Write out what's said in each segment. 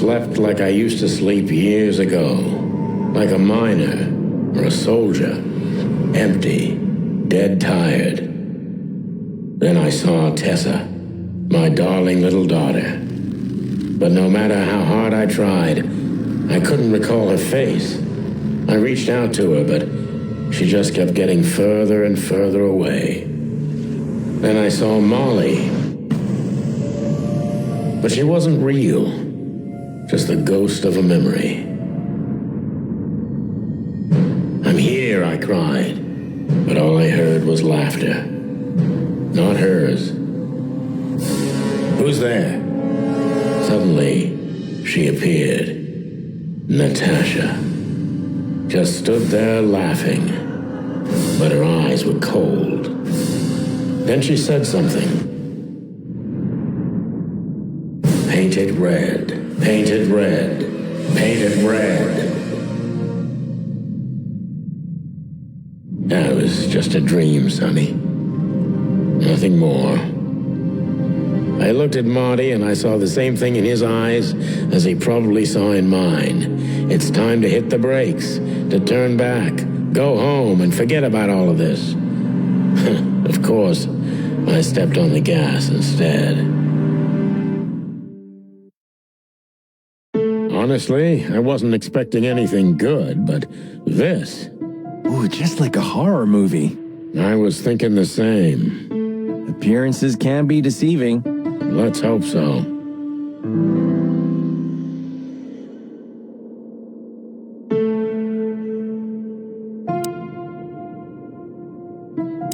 slept like I used to sleep years ago. Like a miner or a soldier. Empty, dead tired. Then I saw Tessa, my darling little daughter. But no matter how hard I tried, I couldn't recall her face. I reached out to her, but she just kept getting further and further away. Then I saw Molly. But she wasn't real, just the ghost of a memory. I'm here, I cried, but all I heard was laughter. Not hers. Who's there? Suddenly, she appeared. Natasha. Just stood there laughing, but her eyes were cold. Then she said something. Painted red, painted red, painted red. That was just a dream, Sonny. Nothing more. I looked at Marty and I saw the same thing in his eyes as he probably saw in mine. It's time to hit the brakes, to turn back, go home and forget about all of this. Of course, I stepped on the gas instead. Honestly, I wasn't expecting anything good, but this... Ooh, just like a horror movie. I was thinking the same. Appearances can be deceiving. Let's hope so.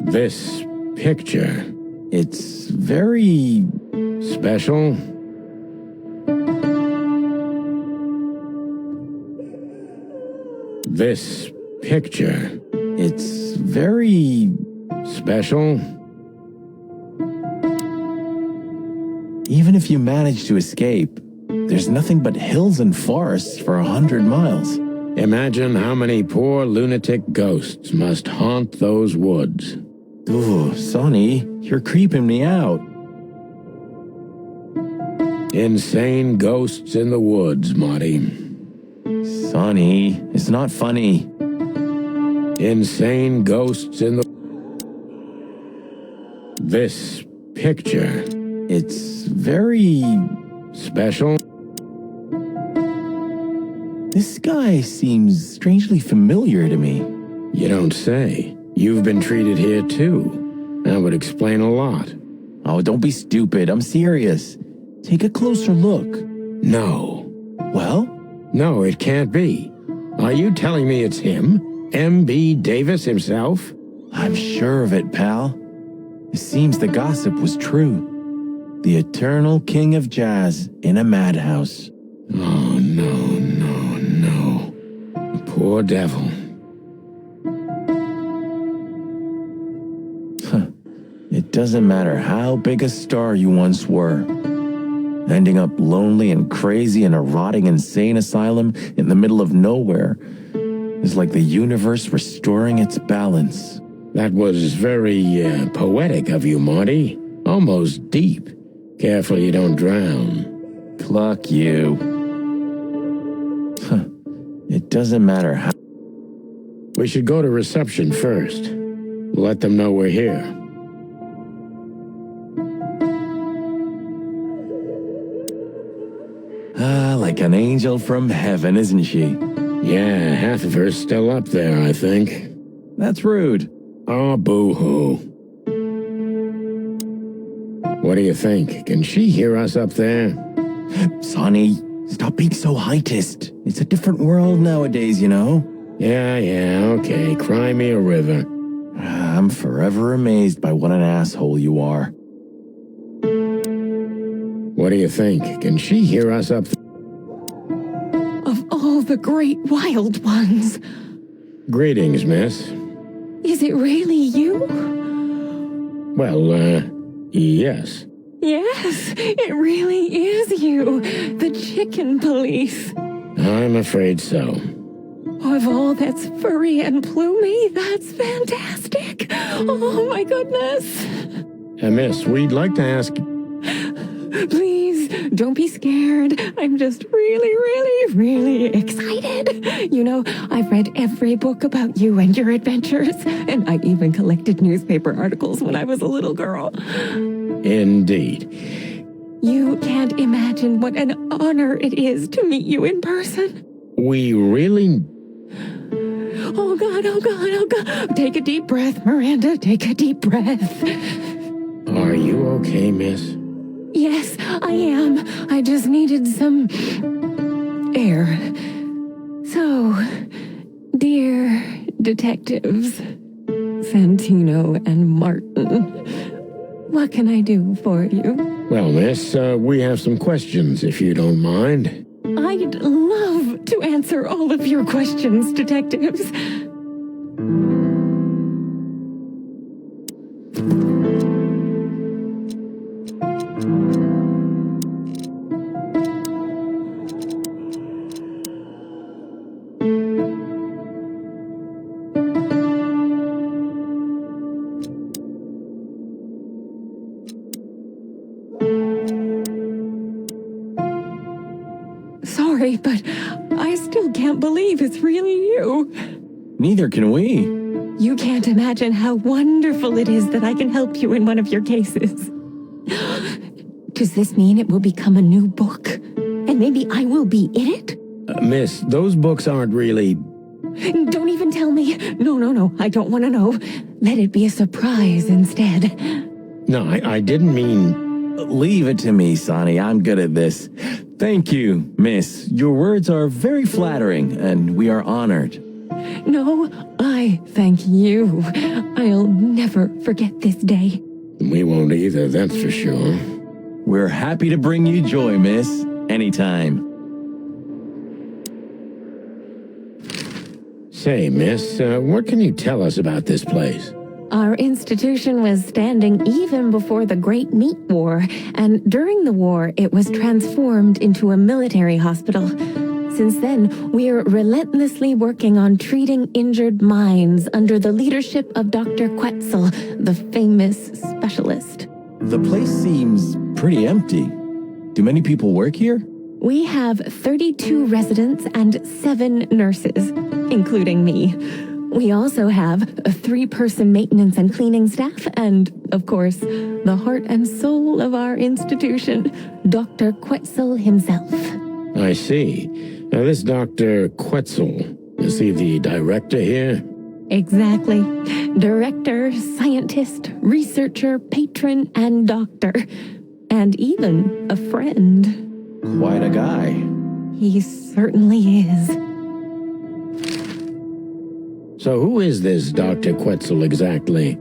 This picture... It's very... special? This picture... It's very... special? Even if you manage to escape, there's nothing but hills and forests for 100 miles. Imagine how many poor lunatic ghosts must haunt those woods. Ooh, Sonny, you're creeping me out. Insane ghosts in the woods, Marty. Sonny, it's not funny. Insane ghosts in the... This picture... It's very... special? This guy seems strangely familiar to me. You don't say. You've been treated here too. That would explain a lot. Oh, don't be stupid. I'm serious. Take a closer look. No. Well? No, it can't be. Are you telling me it's him? M.B. Davis himself? I'm sure of it, pal. It seems the gossip was true. The eternal king of jazz in a madhouse. Oh, no, no, no. The poor devil. It doesn't matter how big a star you once were. Ending up lonely and crazy in a rotting insane asylum in the middle of nowhere is like the universe restoring its balance. That was very poetic of you, Marty. Almost deep. Careful you don't drown. Cluck you. It doesn't matter how... We should go to reception first. Let them know we're here. Like an angel from heaven, isn't she? Yeah, half of her's still up there, I think. That's rude. Oh, boo-hoo. What do you think? Can she hear us up there? Sonny, stop being so heightist. It's a different world nowadays, you know? Yeah, okay. Cry me a river. I'm forever amazed by what an asshole you are. What do you think? Can she hear us up there? Of all the great wild ones. Greetings, miss. Is it really you? Well, yes. Yes, it really is you. The chicken police. I'm afraid so. Of all that's furry and plumey, that's fantastic. Oh, my goodness. Miss, we'd like to ask... Please, Don't be scared. I'm just really, really, really excited. You know, I've read every book about you and your adventures, and I even collected newspaper articles when I was a little girl. Indeed. You can't imagine what an honor it is to meet you in person. We really... Oh, God, oh, God, oh, God. Take a deep breath, Miranda. Take a deep breath. Are you okay, miss? Yes, I am. I just needed some air. So, dear detectives, Santino and Martin, what can I do for you? Well, miss, we have some questions, if you don't mind. I'd love to answer all of your questions, detectives. Sorry, but I still can't believe it's really you. Neither can we. You can't imagine how wonderful it is that I can help you in one of your cases. Does this mean it will become a new book? And maybe I will be in it? Miss, those books aren't really... Don't even tell me. No, I don't want to know. Let it be a surprise instead. No, I didn't mean... Leave it to me, Sonny. I'm good at this. Thank you, miss. Your words are very flattering, and we are honored. No, I thank you. I'll never forget this day. We won't either, that's for sure. We're happy to bring you joy, miss. Anytime. Say, miss, what can you tell us about this place? Our institution was standing even before the Great Meat War, and during the war, it was transformed into a military hospital. Since then, we're relentlessly working on treating injured minds under the leadership of Dr. Quetzal, the famous specialist. The place seems pretty empty. Do many people work here? We have 32 residents and 7 nurses, including me. We also have a 3-person maintenance and cleaning staff, and, of course, the heart and soul of our institution, Dr. Quetzal himself. I see. Now, this Dr. Quetzal, is he the director here? Exactly. Director, scientist, researcher, patron, and doctor. And even a friend. Quite a guy. He certainly is. So who is this Dr. Quetzal exactly?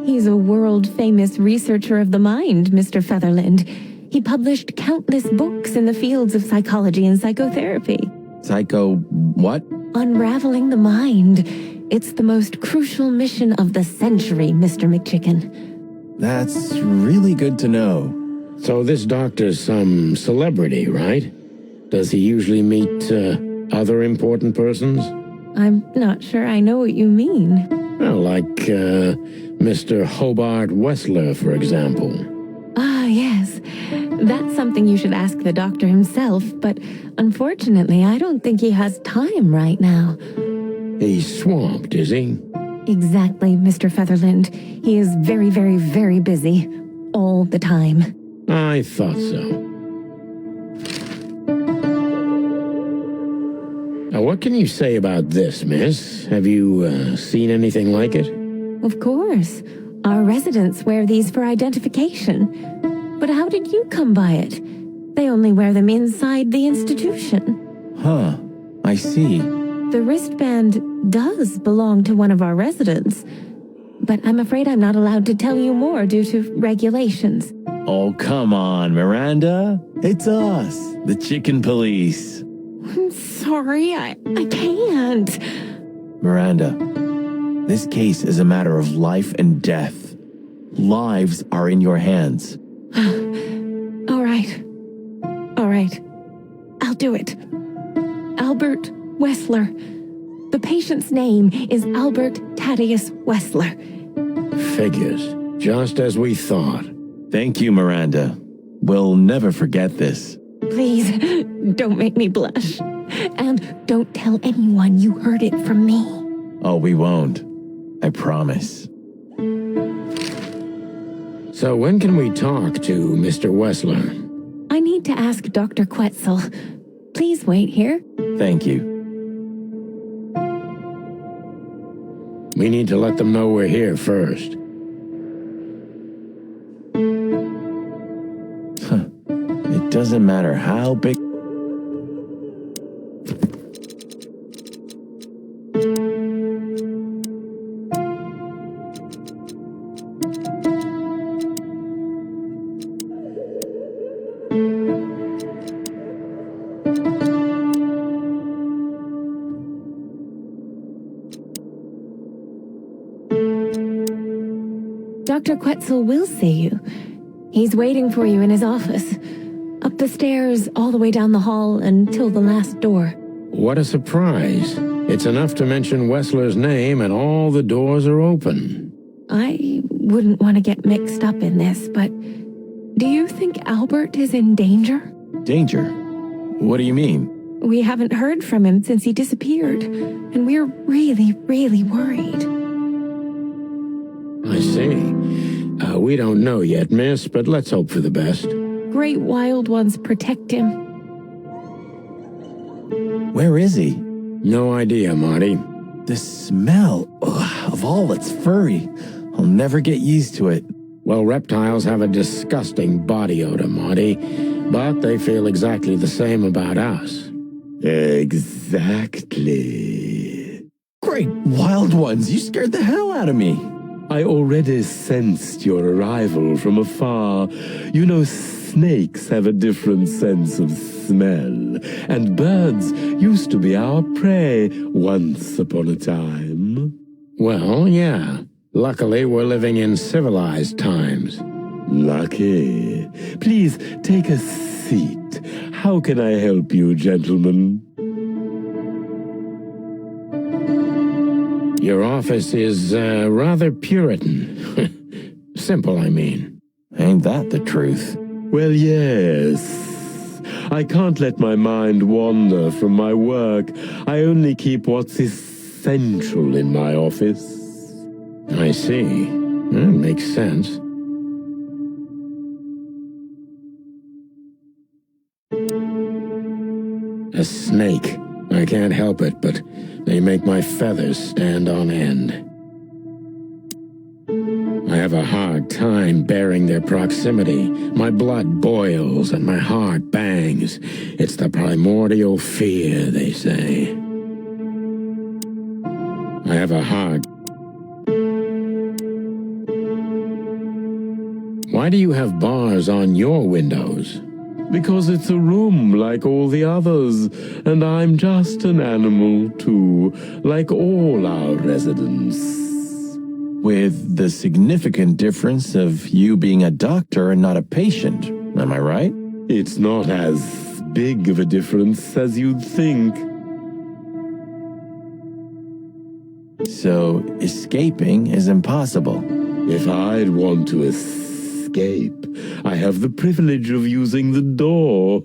He's a world-famous researcher of the mind, Mr. Featherland. He published countless books in the fields of psychology and psychotherapy. Psycho what? Unraveling the mind. It's the most crucial mission of the century, Mr. McChicken. That's really good to know. So this doctor's some celebrity, right? Does he usually meet other important persons? I'm not sure I know what you mean. Well, like Mr. Hobart Wessler, for example. Ah, yes. That's something you should ask the doctor himself, but unfortunately, I don't think he has time right now. He's swamped, is he? Exactly, Mr. Featherland. He is very, very, very busy. All the time. I thought so. Now, what can you say about this, miss? Have you seen anything like it? Of course. Our residents wear these for identification. But how did you come by it? They only wear them inside the institution. Huh. I see. The wristband does belong to one of our residents. But I'm afraid I'm not allowed to tell you more due to regulations. Oh, come on, Miranda. It's us, the Chicken Police. I'm sorry, I can't. Miranda, this case is a matter of life and death. Lives are in your hands. All right. I'll do it. Albert Wessler. The patient's name is Albert Thaddeus Wessler. Figures. Just as we thought. Thank you, Miranda. We'll never forget this. Please, don't make me blush. And don't tell anyone you heard it from me. Oh, we won't. I promise. So when can we talk to Mr. Wessler? I need to ask Dr. Quetzal. Please wait here. Thank you. We need to let them know we're here first. It doesn't matter how big... Dr. Quetzal will see you. He's waiting for you in his office. Up the stairs, all the way down the hall, until the last door. What a surprise. It's enough to mention Wessler's name and all the doors are open. I wouldn't want to get mixed up in this, but do you think Albert is in danger? Danger? What do you mean? We haven't heard from him since he disappeared, and we're really, really worried. I see. We don't know yet, miss, but let's hope for the best. Great wild ones protect him. Where is he? No idea, Marty. The smell of all that's furry. I'll never get used to it. Well, reptiles have a disgusting body odor, Marty, but they feel exactly the same about us. Exactly. Great wild ones, you scared the hell out of me. I already sensed your arrival from afar. You know, snakes have a different sense of smell, and birds used to be our prey once upon a time. Well, yeah. Luckily, we're living in civilized times. Lucky. Please take a seat. How can I help you, gentlemen? Your office is rather Puritan. Simple, I mean. Ain't that the truth? Well, yes. I can't let my mind wander from my work. I only keep what's essential in my office. I see. That makes sense. A snake. I can't help it, but they make my feathers stand on end. I have a hard time bearing their proximity. My blood boils and my heart bangs. It's the primordial fear, they say. I have a hard... Why do you have bars on your windows? Because it's a room like all the others, and I'm just an animal too, like all our residents. With the significant difference of you being a doctor and not a patient, am I right? It's not as big of a difference as you'd think. So, escaping is impossible. If I'd want to escape, I have the privilege of using the door.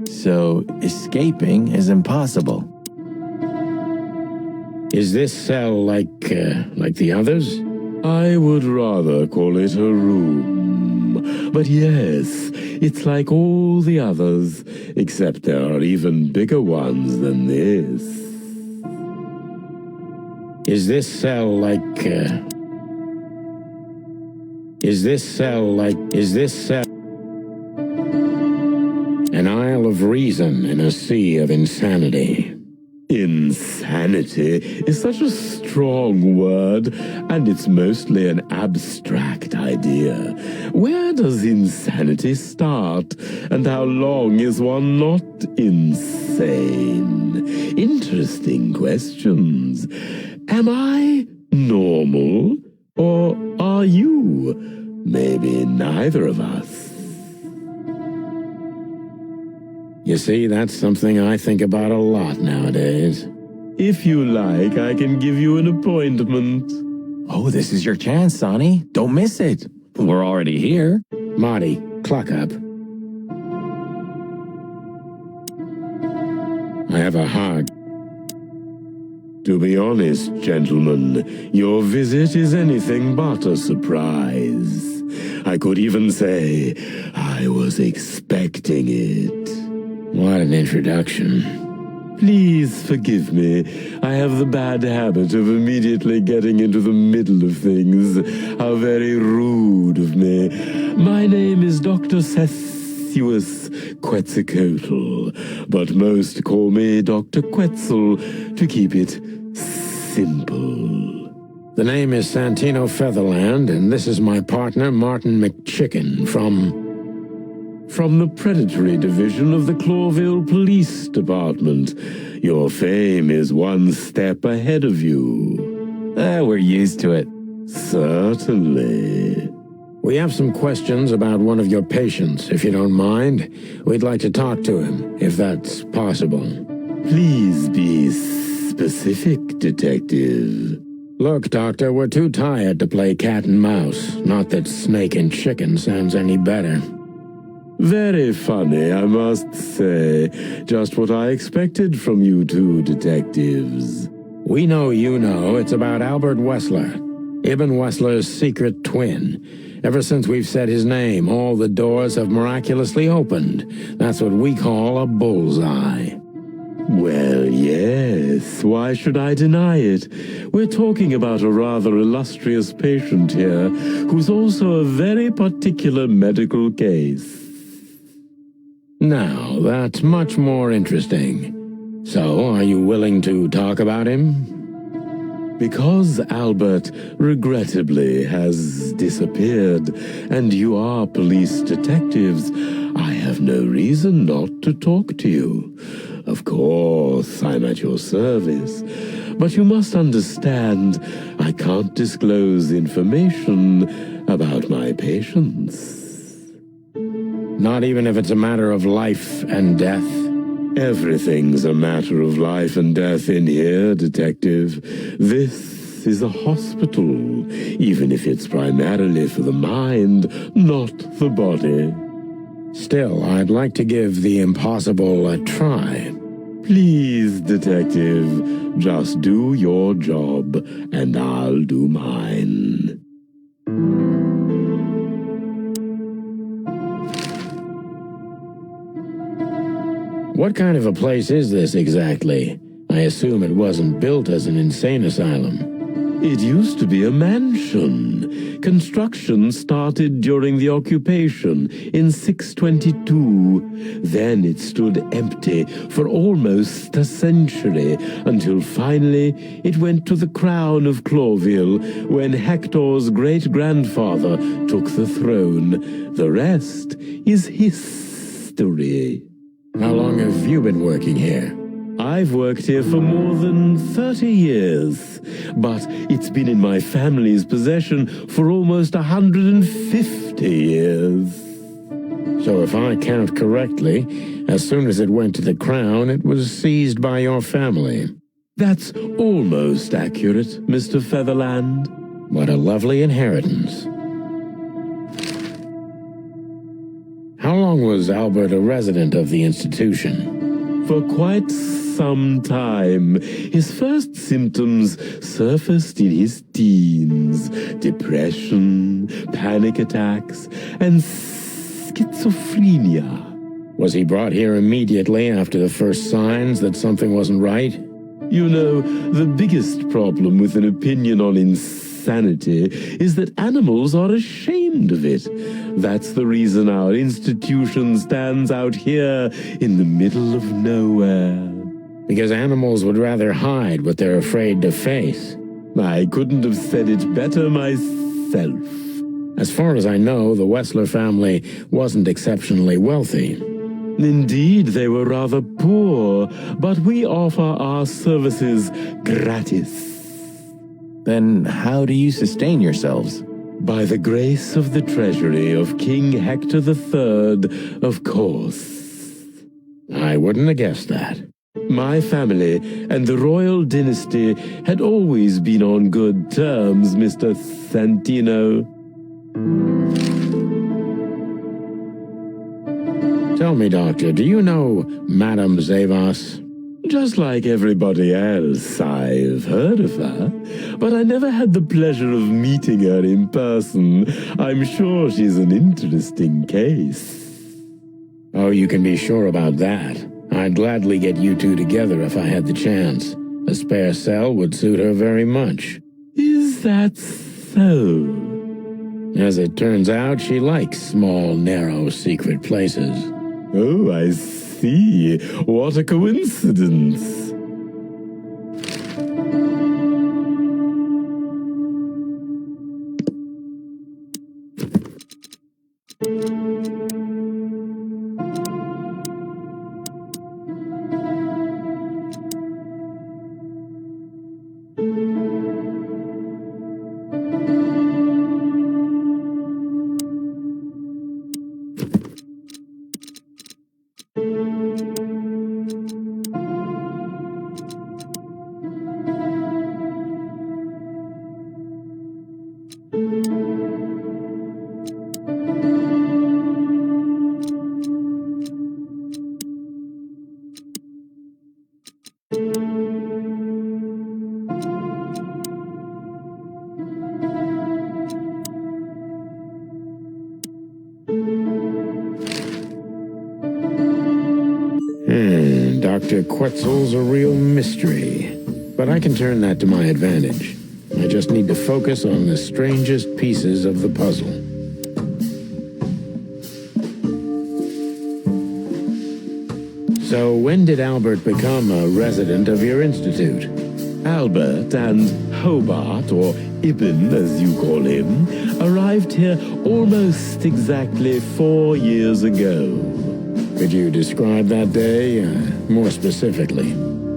So, escaping is impossible. Is this cell like the others? I would rather call it a room. But yes, it's like all the others, except there are even bigger ones than this. Is this cell like... Is this cell an isle of reason in a sea of insanity? Insanity is such a strong word, and it's mostly an abstract idea. Where does insanity start, and how long is one not insane? Interesting questions. Am I normal, or are you? Maybe neither of us. You see, that's something I think about a lot nowadays. If you like, I can give you an appointment. Oh, this is your chance, Sonny. Don't miss it. we're already here. Marty, clock up. I have a heart. To be honest, gentlemen, your visit is anything but a surprise. I could even say I was expecting it. What an introduction. Please forgive me. I have the bad habit of immediately getting into the middle of things. How very rude of me. My name is Dr. Sessuous Quetzalcoatl, but most call me Dr. Quetzal to keep it simple. The name is Santino Featherland, and this is my partner, Martin McChicken, From the Predatory Division of the Clawville Police Department. Your fame is one step ahead of you. We're used to it. Certainly. We have some questions about one of your patients, if you don't mind. We'd like to talk to him, if that's possible. Please be specific, Detective. Look, Doctor, we're too tired to play cat and mouse. Not that snake and chicken sounds any better. Very funny, I must say. Just what I expected from you two detectives. We know you know it's about Albert Wessler, Ibn Wessler's secret twin. Ever since we've said his name, all the doors have miraculously opened. That's what we call a bullseye. Well, yes, why should I deny it? We're talking about a rather illustrious patient here, who's also a very particular medical case. Now, that's much more interesting. So, are you willing to talk about him? Because Albert, regrettably, has disappeared, and you are police detectives, I have no reason not to talk to you. Of course, I'm at your service, but you must understand I can't disclose information about my patients. Not even if it's a matter of life and death? Everything's a matter of life and death in here, Detective. This is a hospital, even if it's primarily for the mind, not the body. Still, I'd like to give the impossible a try. Please, Detective, just do your job, and I'll do mine. What kind of a place is this exactly? I assume it wasn't built as an insane asylum. It used to be a mansion. Construction started during the occupation in 622. Then it stood empty for almost a century, until finally it went to the crown of Clawville when Hector's great-grandfather took the throne. The rest is history. How long have you been working here? I've worked here for more than 30 years, but it's been in my family's possession for almost 150 years. So if I count correctly, as soon as it went to the crown, it was seized by your family. That's almost accurate, Mr. Featherland. What a lovely inheritance. How long was Albert a resident of the institution? For quite some time. His first symptoms surfaced in his teens. Depression, panic attacks, and schizophrenia. Was he brought here immediately after the first signs that something wasn't right? You know, the biggest problem with an opinion on insanity is that animals are ashamed of it. That's the reason our institution stands out here in the middle of nowhere. Because animals would rather hide what they're afraid to face. I couldn't have said it better myself. As far as I know, the Wessler family wasn't exceptionally wealthy. Indeed, they were rather poor, but we offer our services gratis. Then how do you sustain yourselves? By the grace of the treasury of King Hector III, of course. I wouldn't have guessed that. My family and the royal dynasty had always been on good terms, Mr. Santino. Tell me, Doctor, do you know Madame Zavas? Just like everybody else, I've heard of her, but I never had the pleasure of meeting her in person. I'm sure she's an interesting case. Oh, you can be sure about that. I'd gladly get you two together if I had the chance. A spare cell would suit her very much. Is that so? As it turns out, she likes small, narrow, secret places. Oh, I see. What a coincidence. Dr. Quetzal's a real mystery, but I can turn that to my advantage. I just need to focus on the strangest pieces of the puzzle. So when did Albert become a resident of your institute? Albert and Hobart, or Ibn as you call him, arrived here almost exactly 4 years ago. Could you describe that day more specifically?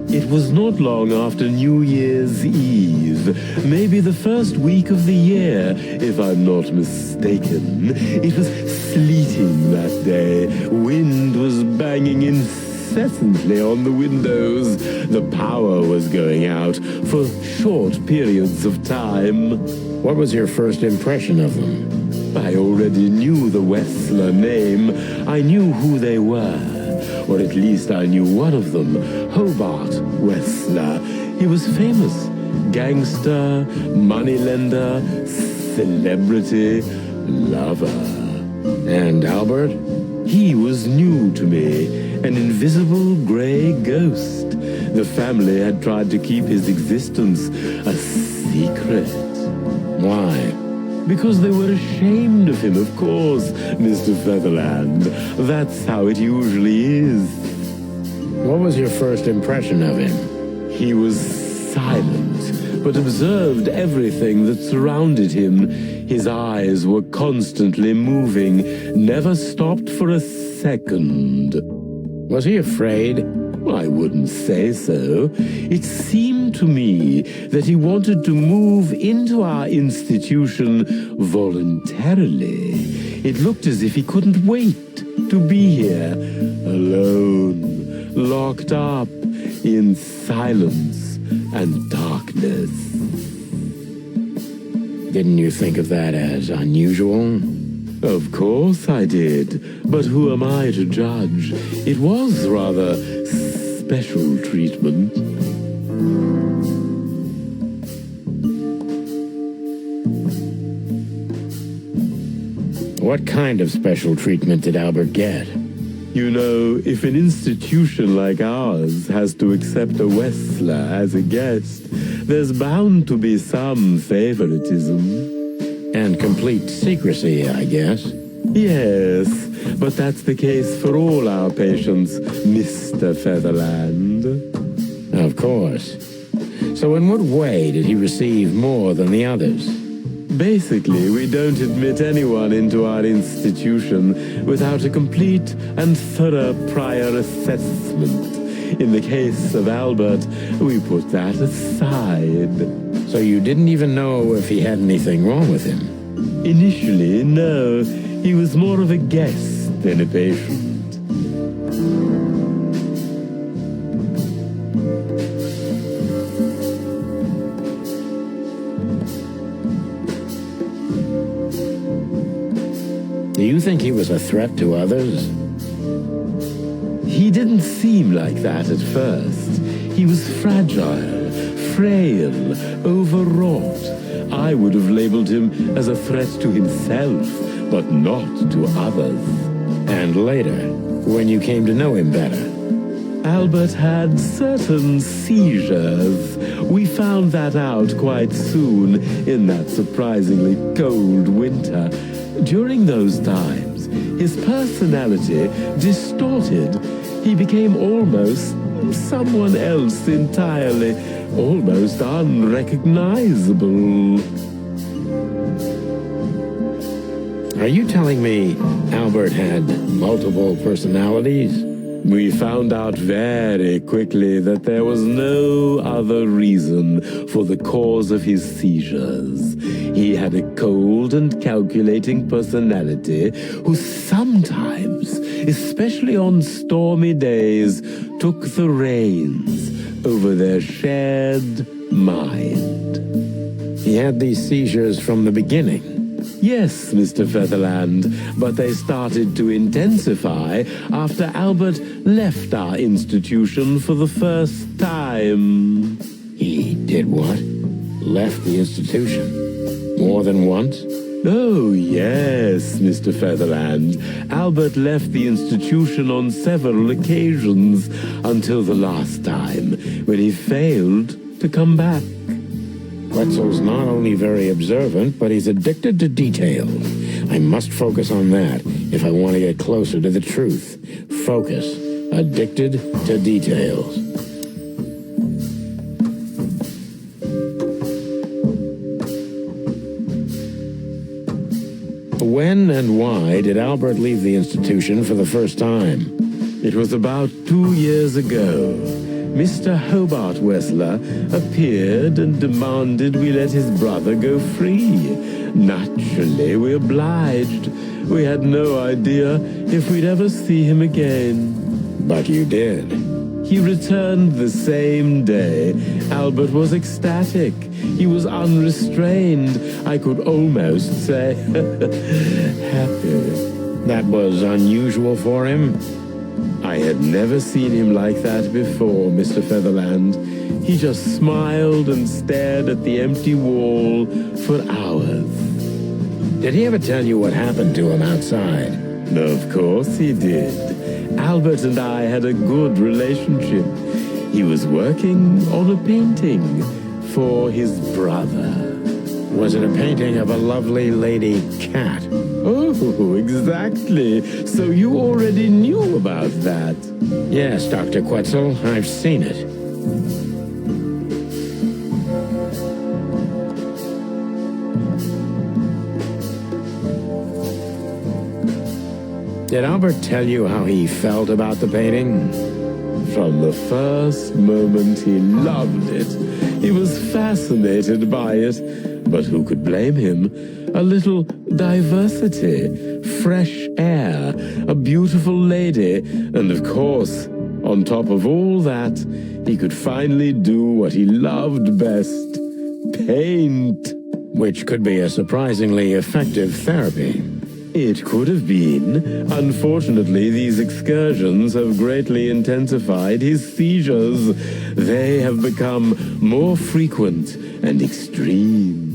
It was not long after New Year's Eve, maybe the first week of the year, if I'm not mistaken. It was sleeting that day. Wind was banging incessantly on the windows. The power was going out for short periods of time. What was your first impression of them? I already knew the Wessler name. I knew who they were. Or at least I knew one of them, Hobart Wessler. He was famous. Gangster, moneylender, celebrity, lover. And Albert? He was new to me, an invisible gray ghost. The family had tried to keep his existence a secret. Why? Because they were ashamed of him, of course, Mr. Featherland. That's how it usually is. What was your first impression of him? He was silent, but observed everything that surrounded him. His eyes were constantly moving, never stopped for a second. Was he afraid? I wouldn't say so. It seemed to me that he wanted to move into our institution voluntarily. It looked as if he couldn't wait to be here, alone, locked up in silence and darkness. Didn't you think of that as unusual? Of course I did, but who am I to judge? It was rather special treatment. What kind of special treatment did Albert get? You know, if an institution like ours has to accept a Wessler as a guest, there's bound to be some favoritism. And complete secrecy, I guess. Yes, but that's the case for all our patients, Mr. Featherland. Of course. So in what way did he receive more than the others? Basically, we don't admit anyone into our institution without a complete and thorough prior assessment. In the case of Albert, we put that aside. So you didn't even know if he had anything wrong with him? Initially, no. He was more of a guest than a patient. you think he was a threat to others? He didn't seem like that at first. He was fragile, frail, overwrought. I would have labeled him as a threat to himself, but not to others. And later, when you came to know him better? Albert had certain seizures. We found that out quite soon in that surprisingly cold winter. During those times, his personality distorted. He became almost someone else entirely, almost unrecognizable. Are you telling me Albert had multiple personalities? We found out very quickly that there was no other reason for the cause of his seizures. He had a cold and calculating personality who sometimes, especially on stormy days, took the reins over their shared mind. He had these seizures from the beginning. Yes, Mr. Featherland, but they started to intensify after Albert left our institution for the first time. He did what? Left the institution? More than once? Oh, yes, Mr. Featherland. Albert left the institution on several occasions until the last time, when he failed to come back. Quetzal's not only very observant, but he's addicted to details. I must focus on that if I want to get closer to the truth. Focus. Addicted to details. When and why did Albert leave the institution for the first time? It was about 2 years ago. Mr. Hobart Wessler appeared and demanded we let his brother go free. Naturally, we obliged. We had no idea if we'd ever see him again. But you did. He returned the same day. Albert was ecstatic. He was unrestrained. I could almost say happy. That was unusual for him? I had never seen him like that before, Mr. Featherland. He just smiled and stared at the empty wall for hours. Did he ever tell you what happened to him outside? Of course he did. Albert and I had a good relationship. He was working on a painting for his brother. Was it a painting of a lovely lady cat? Oh, exactly. So you already knew about that. Yes, Dr. Quetzal, I've seen it. Did Albert tell you how he felt about the painting? From the first moment he loved it. He was fascinated by it. But who could blame him? A little diversity, fresh air, a beautiful lady, and of course, on top of all that, he could finally do what he loved best, paint. Which could be a surprisingly effective therapy. It could have been. Unfortunately, these excursions have greatly intensified his seizures. They have become more frequent and extreme.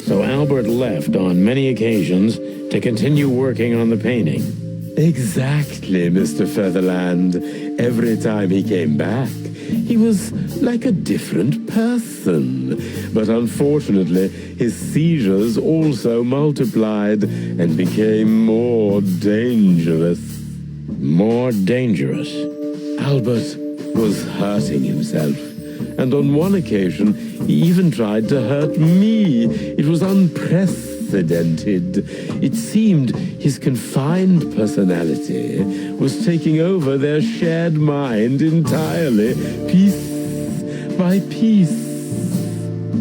So Albert left on many occasions to continue working on the painting. Exactly, Mr. Featherland. Every time he came back, he was like a different person. But unfortunately, his seizures also multiplied and became more dangerous. More dangerous? Albert was hurting himself. And on one occasion, he even tried to hurt me. It was unprecedented. It seemed his confined personality was taking over their shared mind entirely, piece by piece.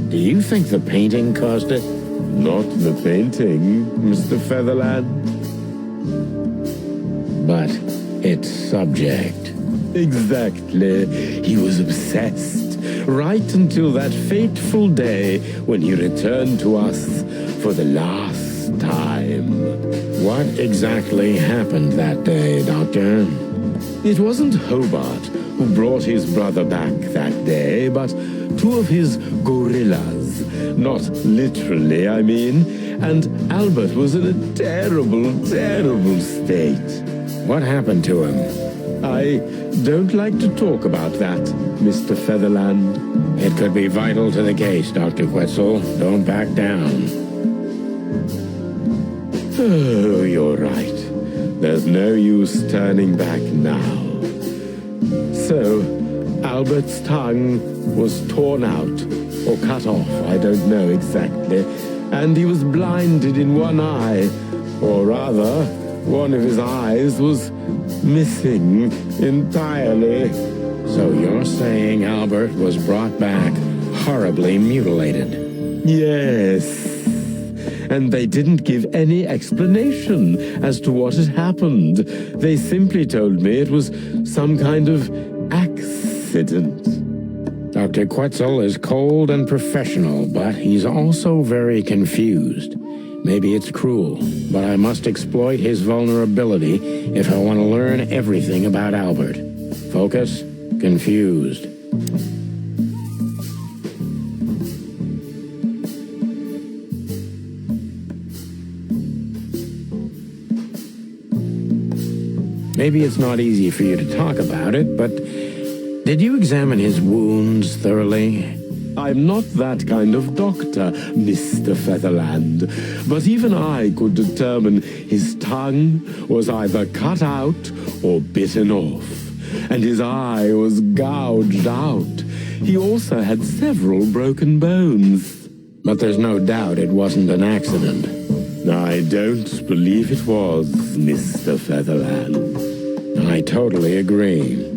Do you think the painting caused it? Not the painting, Mr. Featherland. But its subject. Exactly. He was obsessed right until that fateful day when he returned to us for the last time. What exactly happened that day, Doctor? It wasn't Hobart who brought his brother back that day, but two of his gorillas. Not literally, I mean. And Albert was in a terrible, terrible state. What happened to him? I don't like to talk about that, Mr. Featherland. It could be vital to the case, Dr. Quetzal. Don't back down. Oh, you're right. There's no use turning back now. So, Albert's tongue was torn out, or cut off, I don't know exactly, and he was blinded in one eye, or rather, one of his eyes was missing entirely. So you're saying Albert was brought back horribly mutilated? Yes. And they didn't give any explanation as to what had happened. They simply told me it was some kind of accident. Dr. Quetzal is cold and professional, but he's also very confused. Maybe it's cruel, but I must exploit his vulnerability if I want to learn everything about Albert. Focus, confused. Maybe it's not easy for you to talk about it, but did you examine his wounds thoroughly? I'm not that kind of doctor, Mr. Featherland, but even I could determine his tongue was either cut out or bitten off, and his eye was gouged out. He also had several broken bones. But there's no doubt it wasn't an accident. I don't believe it was, Mr. Featherland. I totally agree.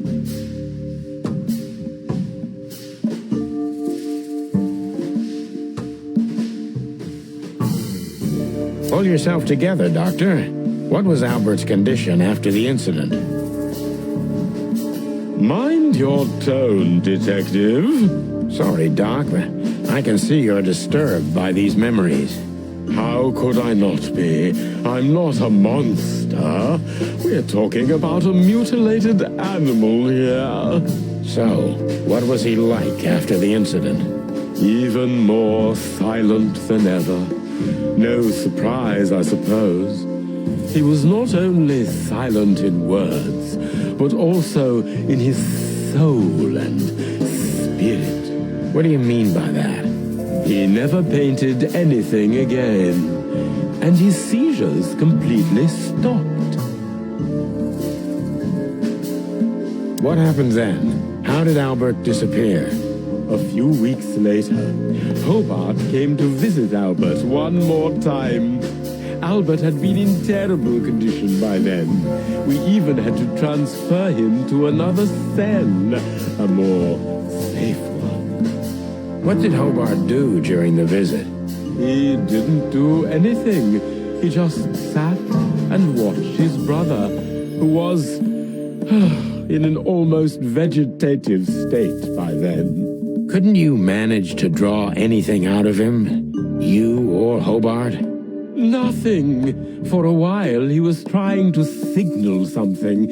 Pull yourself together, Doctor. What was Albert's condition after the incident? Mind your tone, Detective. Sorry, Doc, but I can see you're disturbed by these memories. How could I not be? I'm not a monster. We're talking about a mutilated animal here. So, what was he like after the incident? Even more silent than ever. No surprise, I suppose. He was not only silent in words, but also in his soul and spirit. What do you mean by that? He never painted anything again, and his seizures completely stopped. What happened then? How did Albert disappear? A few weeks later, Hobart came to visit Albert one more time. Albert had been in terrible condition by then. We even had to transfer him to another cell, a more safe one. What did Hobart do during the visit? He didn't do anything. He just sat and watched his brother, who was in an almost vegetative state by then. Couldn't you manage to draw anything out of him? You or Hobart? Nothing. For a while, he was trying to signal something.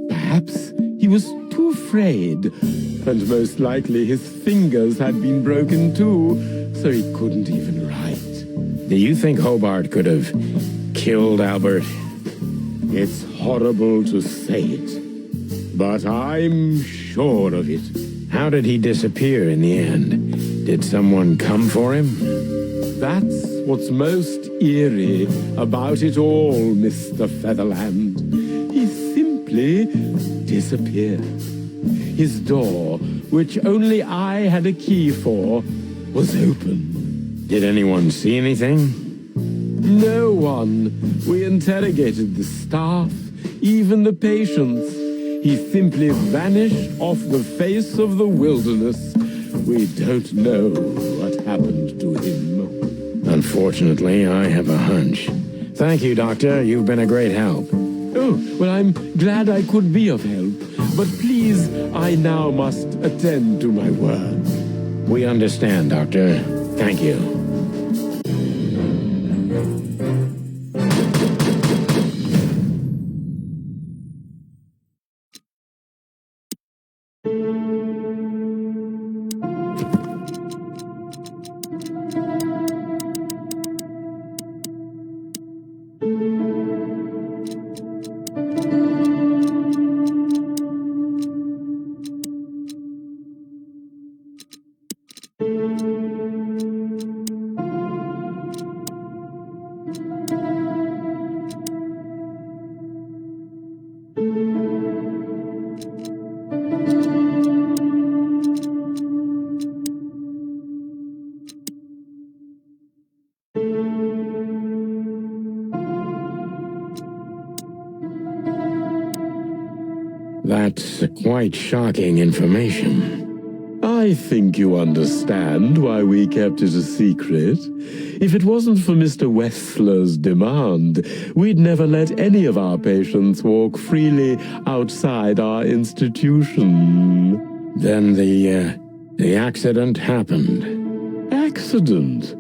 Perhaps he was too afraid. And most likely his fingers had been broken too, so he couldn't even write. Do you think Hobart could have killed Albert? It's horrible to say it, but I'm sure of it. How did he disappear in the end? Did someone come for him? That's what's most eerie about it all, Mr. Featherland. He simply disappeared. His door, which only I had a key for, was open. Did anyone see anything? No one. We interrogated the staff, even the patients. He simply vanished off the face of the wilderness. We don't know what happened to him. Unfortunately, I have a hunch. Thank you, Doctor. You've been a great help. Oh, well, I'm glad I could be of help. But please, I now must attend to my work. We understand, Doctor. Thank you. That's quite shocking information. I think you understand why we kept it a secret. If it wasn't for Mr. Wessler's demand, we'd never let any of our patients walk freely outside our institution. Then the accident happened. Accident?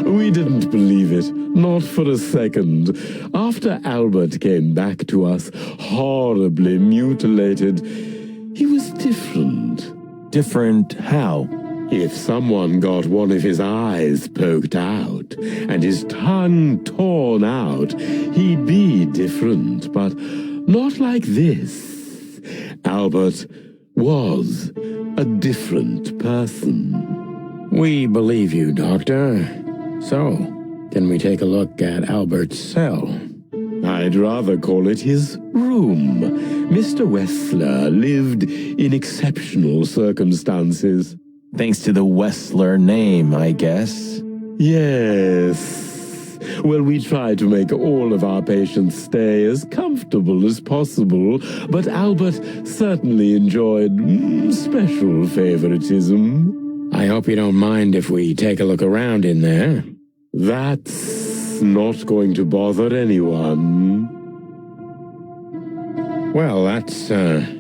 We didn't believe it, not for a second. After Albert came back to us, horribly mutilated, he was different. Different how? If someone got one of his eyes poked out and his tongue torn out, he'd be different, but not like this. Albert was a different person. We believe you, Doctor. So, can we take a look at Albert's cell? I'd rather call it his room. Mr. Wessler lived in exceptional circumstances. Thanks to the Wessler name, I guess. Yes. Well, we try to make all of our patients stay as comfortable as possible, but Albert certainly enjoyed special favoritism. I hope you don't mind if we take a look around in there. That's not going to bother anyone. Well, that's,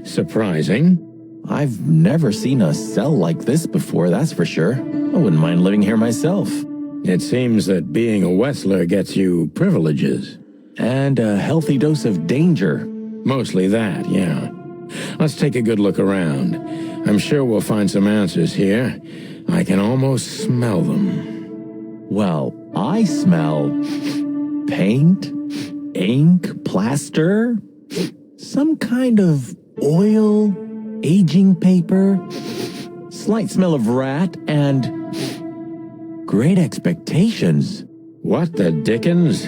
surprising. I've never seen a cell like this before, that's for sure. I wouldn't mind living here myself. It seems that being a Wessler gets you privileges. And a healthy dose of danger. Mostly that, yeah. Let's take a good look around. I'm sure we'll find some answers here. I can almost smell them. Well, I smell paint, ink, plaster, some kind of oil, aging paper, slight smell of rat, and great expectations. What the dickens?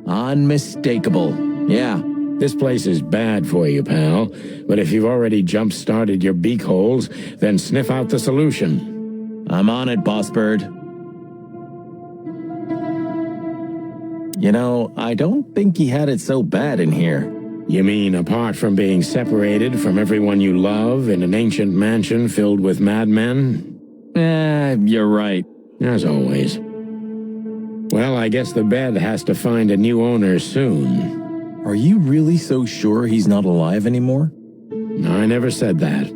Unmistakable. Yeah. This place is bad for you, pal. But if you've already jump-started your beak holes, then sniff out the solution. I'm on it, Boss Bird. You know, I don't think he had it so bad in here. You mean apart from being separated from everyone you love in an ancient mansion filled with madmen? You're right. As always. Well, I guess the bed has to find a new owner soon. Are you really so sure he's not alive anymore? I never said that.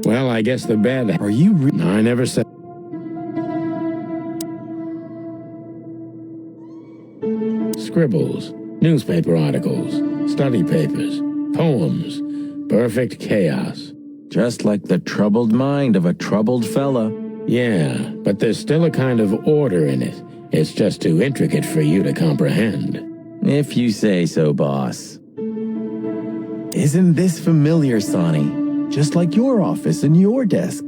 Well, I guess the bed... Are you I never said... Scribbles, newspaper articles, study papers, poems, perfect chaos. Just like the troubled mind of a troubled fella. Yeah, but there's still a kind of order in it. It's just too intricate for you to comprehend. If you say so, boss. Isn't this familiar, Sonny? Just like your office and your desk.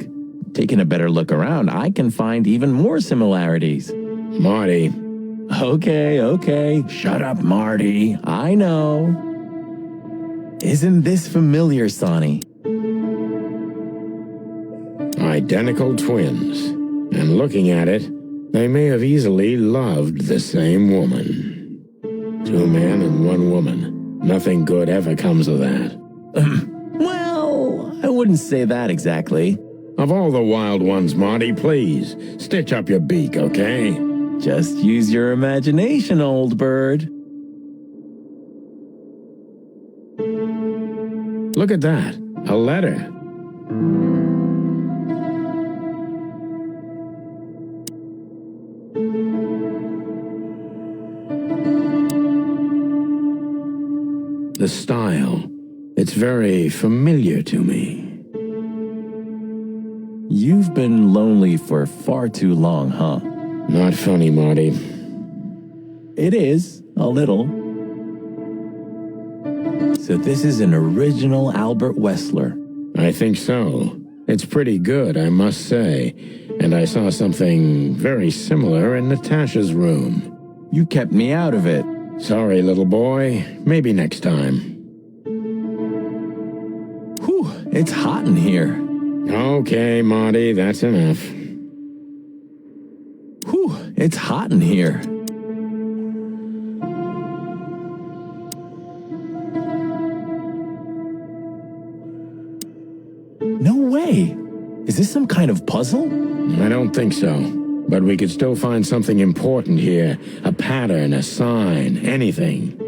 Taking a better look around, I can find even more similarities. Marty. Okay. Shut up, Marty. I know. Isn't this familiar, Sonny? Identical twins. And looking at it, they may have easily loved the same woman. 2 men and 1 woman. Nothing good ever comes of that. Well, I wouldn't say that exactly. Of all the wild ones, Marty, please, stitch up your beak, okay? Just use your imagination, old bird. Look at that. A letter. The style. It's very familiar to me. You've been lonely for far too long, huh? Not funny, Marty. It is, a little. So this is an original Albert Wessler. I think so. It's pretty good, I must say. And I saw something very similar in Natasha's room. You kept me out of it. Sorry, little boy. Maybe next time. Whew, it's hot in here. Okay, Marty, that's enough. Whew, it's hot in here. No way. Is this some kind of puzzle? I don't think so. But we could still find something important here. A pattern, a sign, anything.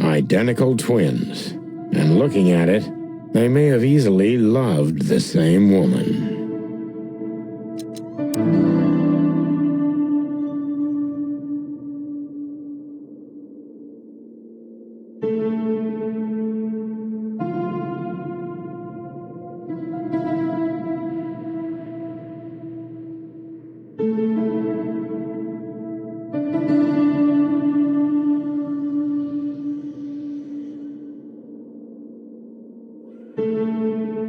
Identical twins. And looking at it, they may have easily loved the same woman.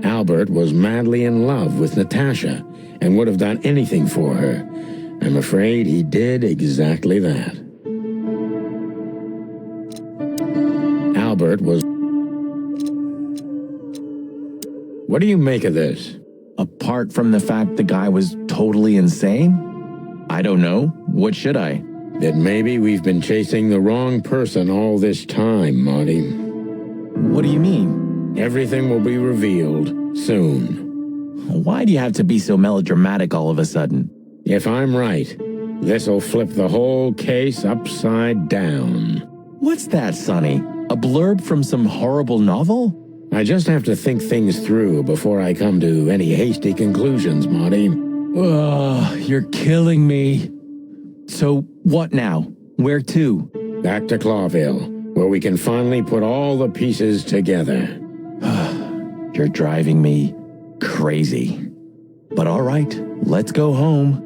Albert was madly in love with Natasha and would have done anything for her. I'm afraid he did exactly that. Albert was... What do you make of this? Apart from the fact the guy was totally insane? I don't know. What should I? That maybe we've been chasing the wrong person all this time, Marty. What do you mean? Everything will be revealed soon. Why do you have to be so melodramatic all of a sudden? If I'm right, this'll flip the whole case upside down. What's that, Sonny? A blurb from some horrible novel? I just have to think things through before I come to any hasty conclusions, Marty. Ugh, you're killing me. So, what now? Where to? Back to Clawville, where we can finally put all the pieces together. You're driving me crazy. But all right, let's go home.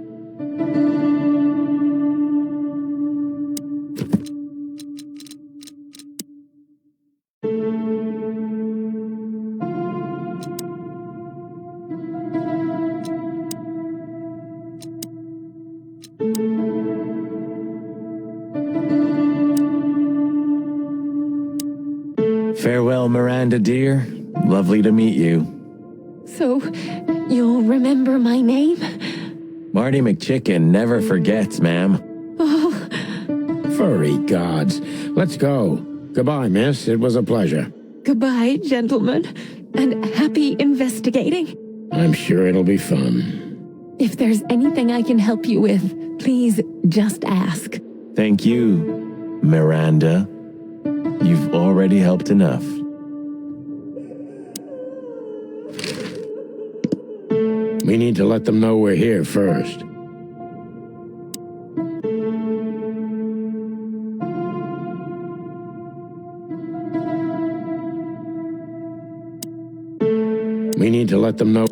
Farewell, Miranda, dear. Lovely to meet you. So, you'll remember my name? Marty McChicken never forgets, ma'am. Oh, Furry gods. Let's go. Goodbye, miss. It was a pleasure. goodbye, gentlemen, and happy investigating. I'm sure it'll be fun. If there's anything I can help you with, please just ask. Thank you, Miranda. You've already helped enough. We need to let them know we're here first. We need to let them know.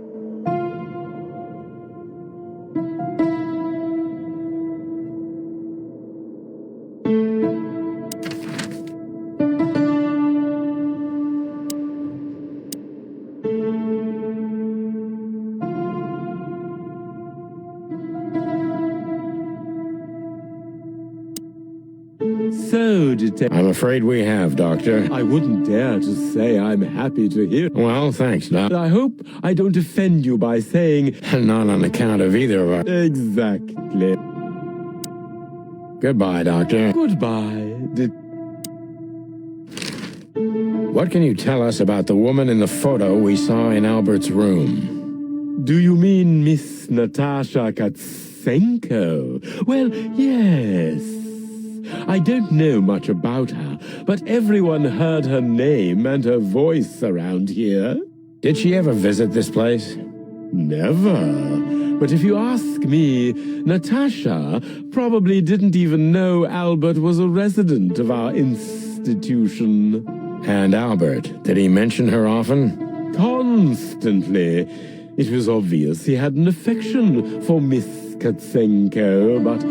So, Detective, I'm afraid we have, Doctor. I wouldn't dare to say I'm happy to hear. Well, thanks, Doc. I hope I don't offend you by saying Not on account of either of our... exactly. Goodbye, Doctor. Goodbye, What can you tell us about the woman in the photo we saw in Albert's room? Do you mean Miss Natasha Katsenko? Well, yes. I don't know much about her, but everyone heard her name and her voice around here. Did she ever visit this place? Never. But if you ask me, Natasha probably didn't even know Albert was a resident of our institution. And Albert, did he mention her often? Constantly. It was obvious he had an affection for Miss Katsenko, but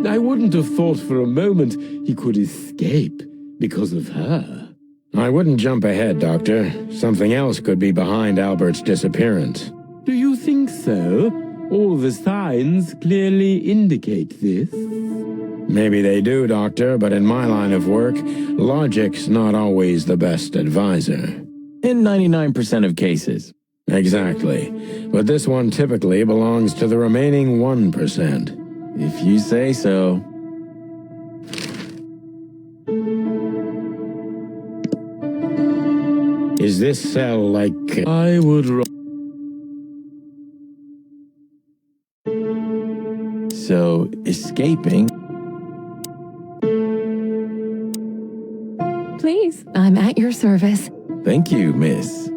I wouldn't have thought for a moment he could escape because of her. I wouldn't jump ahead, Doctor. Something else could be behind Albert's disappearance. Do you think so? All the signs clearly indicate this. Maybe they do, Doctor, but in my line of work, logic's not always the best advisor. In 99% of cases. Exactly. But this one typically belongs to the remaining 1%. If you say so. Is this cell like... I would... So, escaping... Please, I'm at your service. Thank you, miss.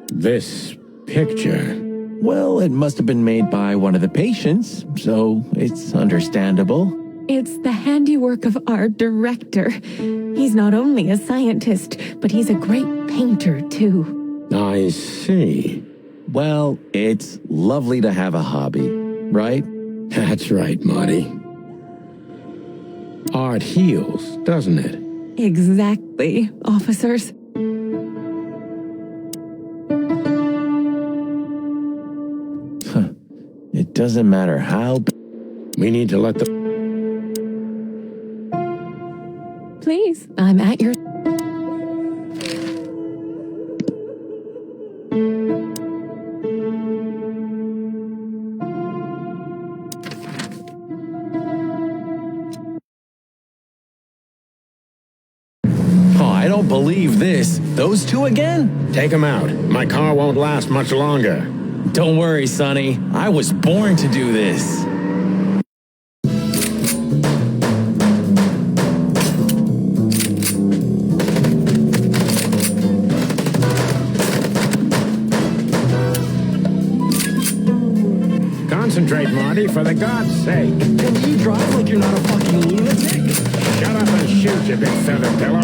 This picture... Well, it must have been made by one of the patients, so it's understandable. It's the handiwork of our director. He's not only a scientist, but he's a great painter, too. I see. Well, it's lovely to have a hobby, right? That's right, Marty. Art heals, doesn't it? Exactly, officers. It doesn't matter how... We need to let the... Please, I'm at your... Oh, I don't believe this. Those two again? Take him out. My car won't last much longer. Don't worry, Sonny. I was born to do this. Concentrate, Marty, for the God's sake. Can you drive like you're not a fucking lunatic? Shut up and shoot, you big feather pillow.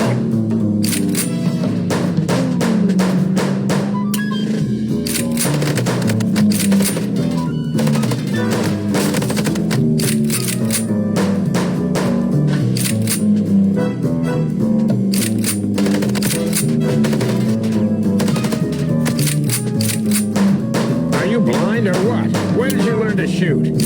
Are you blind or what? Where did you learn to shoot?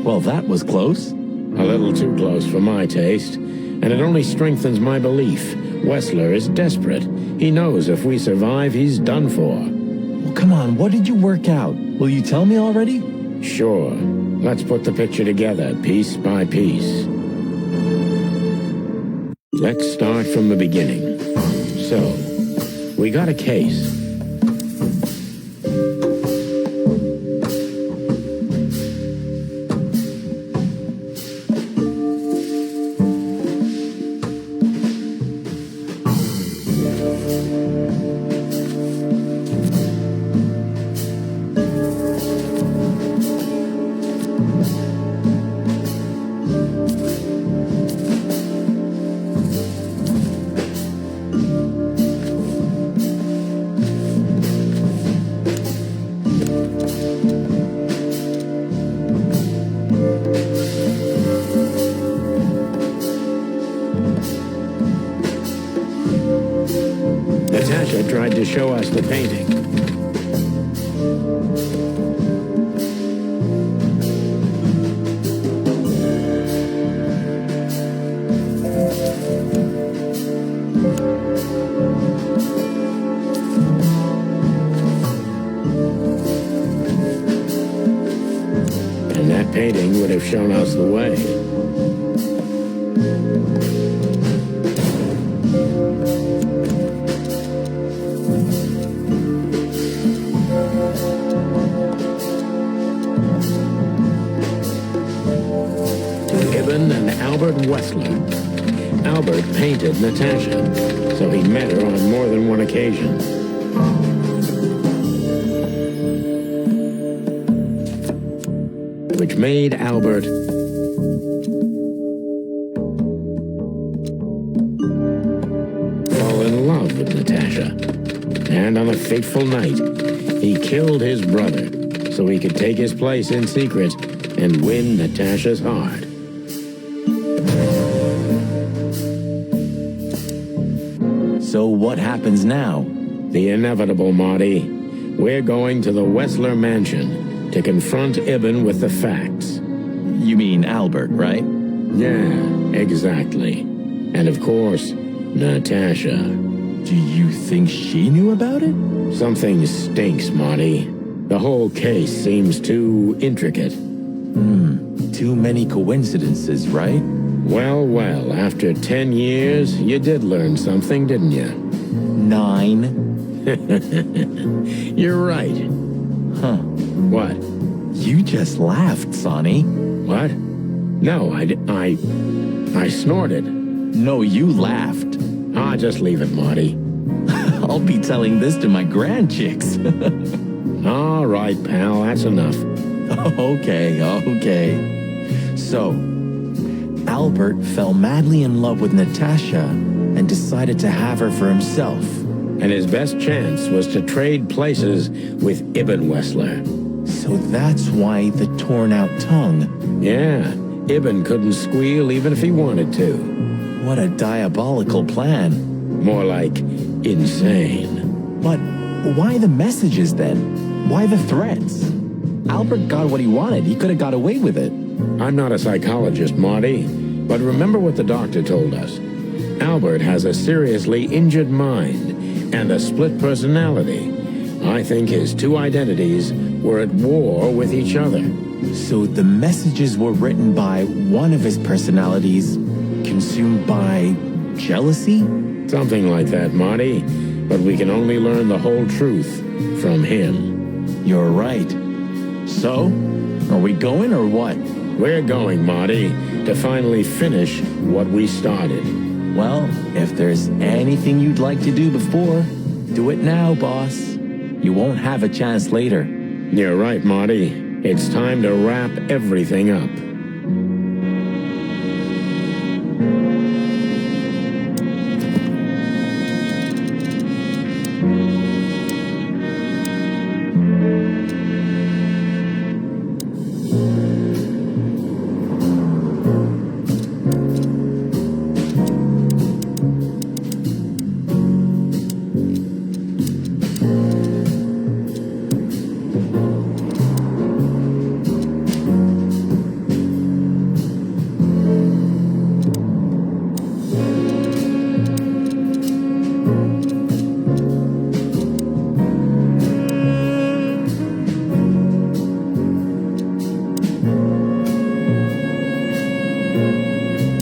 Well, that was close. A little too close for my taste, and it only strengthens my belief. Wessler is desperate. He knows if we survive, he's done for. Well, come on, what did you work out? Will you tell me already? Sure. Let's put the picture together, piece by piece. Let's start from the beginning. So, we got a case. Natasha tried to show us the painting. And that painting would have shown us the way. And Albert Wessler. Albert painted Natasha, so he met her on more than one occasion. Which made Albert fall in love with Natasha. And on a fateful night, he killed his brother so he could take his place in secret and win Natasha's heart. So what happens now? The inevitable, Marty. We're going to the Wessler mansion to confront Ibn with the facts. You mean Albert, right? Yeah, exactly. And of course, Natasha. Do you think she knew about it? Something stinks, Marty. The whole case seems too intricate. Too many coincidences, right? Well, after 10 years, you did learn something, didn't you? 9. You're right. Huh. What? You just laughed, Sonny. What? No, I snorted. No, you laughed. Ah, just leave it, Marty. I'll be telling this to my grandchicks. All right, pal, that's enough. Okay. So, Albert fell madly in love with Natasha and decided to have her for himself. And his best chance was to trade places with Ibn Wessler. So that's why the torn-out tongue. Yeah, Ibn couldn't squeal even if he wanted to. What a diabolical plan. More like insane. But why the messages then? Why the threats? Albert got what he wanted. He could have got away with it. I'm not a psychologist, Marty, but remember what the doctor told us. Albert has a seriously injured mind and a split personality. I think his two identities were at war with each other. So the messages were written by one of his personalities, consumed by jealousy? Something like that, Marty. But we can only learn the whole truth from him. You're right. So, are we going or what? We're going, Marty, to finally finish what we started. Well, if there's anything you'd like to do before, do it now, boss. You won't have a chance later. You're right, Marty. It's time to wrap everything up.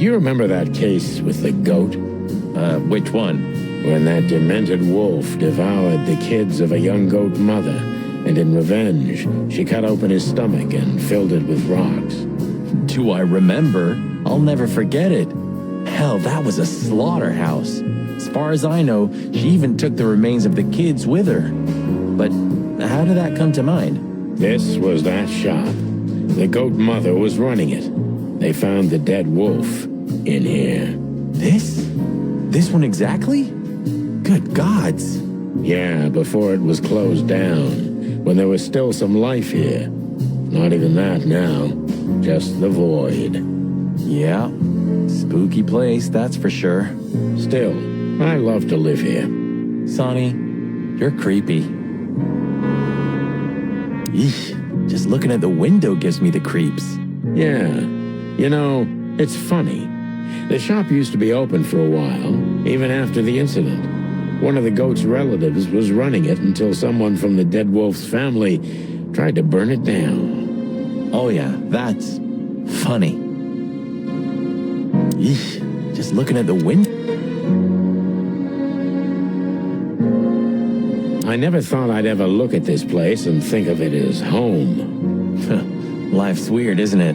You remember that case with the goat? Which one? When that demented wolf devoured the kids of a young goat mother, and in revenge, she cut open his stomach and filled it with rocks. Do I remember? I'll never forget it. Hell, that was a slaughterhouse. As far as I know, she even took the remains of the kids with her. But how did that come to mind? This was that shop. The goat mother was running it. They found the dead wolf in here. This one exactly? Good gods. Yeah, before it was closed down, when there was still some life here. Not even that now, just the void. Yeah, spooky place, that's for sure. Still, I love to live here. Sonny, you're creepy. Eesh, just looking at the window gives me the creeps. Yeah. You know, it's funny. The shop used to be open for a while, even after the incident. One of the goat's relatives was running it until someone from the dead wolf's family tried to burn it down. Oh yeah, that's funny. Eesh, just looking at the window. I never thought I'd ever look at this place and think of it as home. Life's weird, isn't it?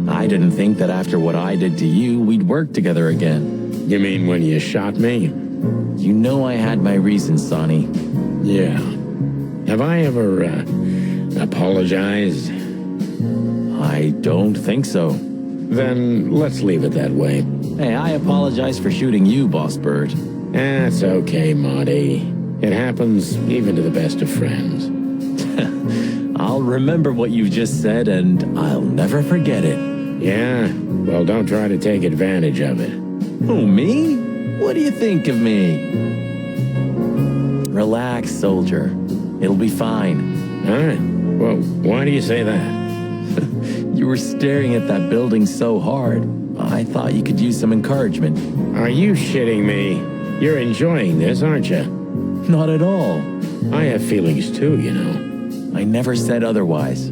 I didn't think that after what I did to you, we'd work together again. You mean when you shot me? You know I had my reasons, Sonny. Yeah. Have I ever, apologized? I don't think so. Then let's leave it that way. Hey, I apologize for shooting you, Boss Bird. That's okay, Marty. It happens even to the best of friends. I'll remember what you just said, and I'll never forget it. Yeah? Well, don't try to take advantage of it. Who, me? What do you think of me? Relax, soldier. It'll be fine. All right. Well, why do you say that? You were staring at that building so hard, I thought you could use some encouragement. Are you shitting me? You're enjoying this, aren't you? Not at all. I have feelings too, you know. I never said otherwise.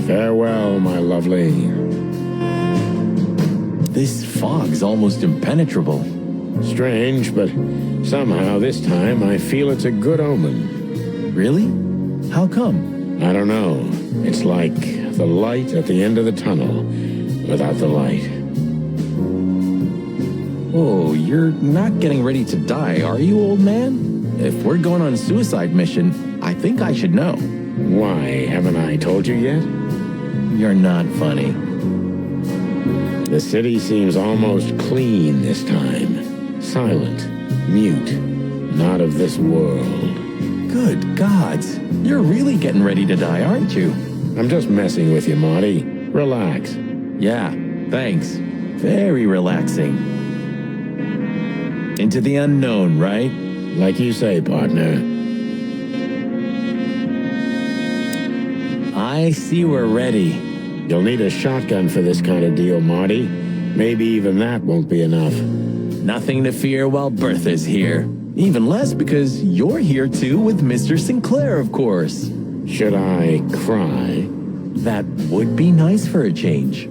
Farewell, my lovely. This fog's almost impenetrable. Strange, but somehow this time I feel it's a good omen. Really? How come? I don't know. It's like the light at the end of the tunnel without the light. Oh, you're not getting ready to die, are you, old man? If we're going on a suicide mission, I think I should know. Why, haven't I told you yet? You're not funny. The city seems almost clean this time. Silent, mute, not of this world. Good gods, you're really getting ready to die, aren't you? I'm just messing with you, Marty. Relax. Yeah, thanks. Very relaxing. Into the unknown, right? Like you say, partner. I see we're ready. You'll need a shotgun for this kind of deal, Marty. Maybe even that won't be enough. Nothing to fear while Bertha's here. Even less because you're here too with Mr. Sinclair, of course. Should I cry? That would be nice for a change.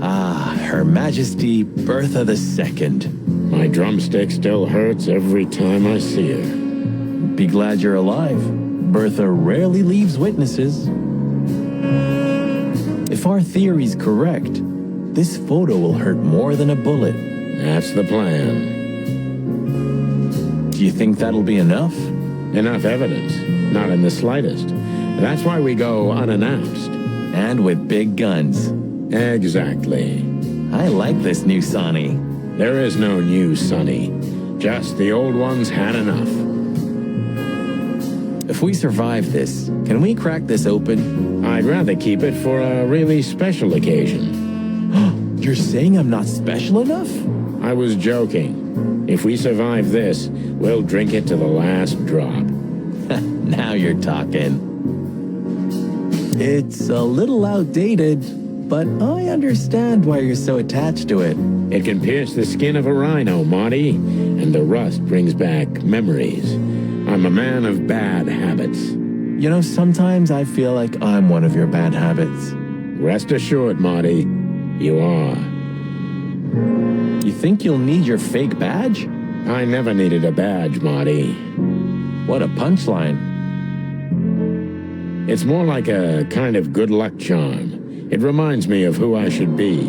Ah, Her Majesty Bertha II. My drumstick still hurts every time I see her. Be glad you're alive. Bertha rarely leaves witnesses. If our theory's correct, this photo will hurt more than a bullet. That's the plan. Do you think that'll be enough? Enough evidence. Not in the slightest. That's why we go unannounced. And with big guns. Exactly. I like this new Sonny. There is no new Sonny. Just the old ones had enough. If we survive this, can we crack this open? I'd rather keep it for a really special occasion. You're saying I'm not special enough? I was joking. If we survive this, we'll drink it to the last drop. Now you're talking. It's a little outdated, but I understand why you're so attached to it. It can pierce the skin of a rhino, Marty, and the rust brings back memories. I'm a man of bad habits. You know, sometimes I feel like I'm one of your bad habits. Rest assured, Marty, you are. You think you'll need your fake badge? I never needed a badge, Marty. What a punchline. It's more like a kind of good luck charm. It reminds me of who I should be.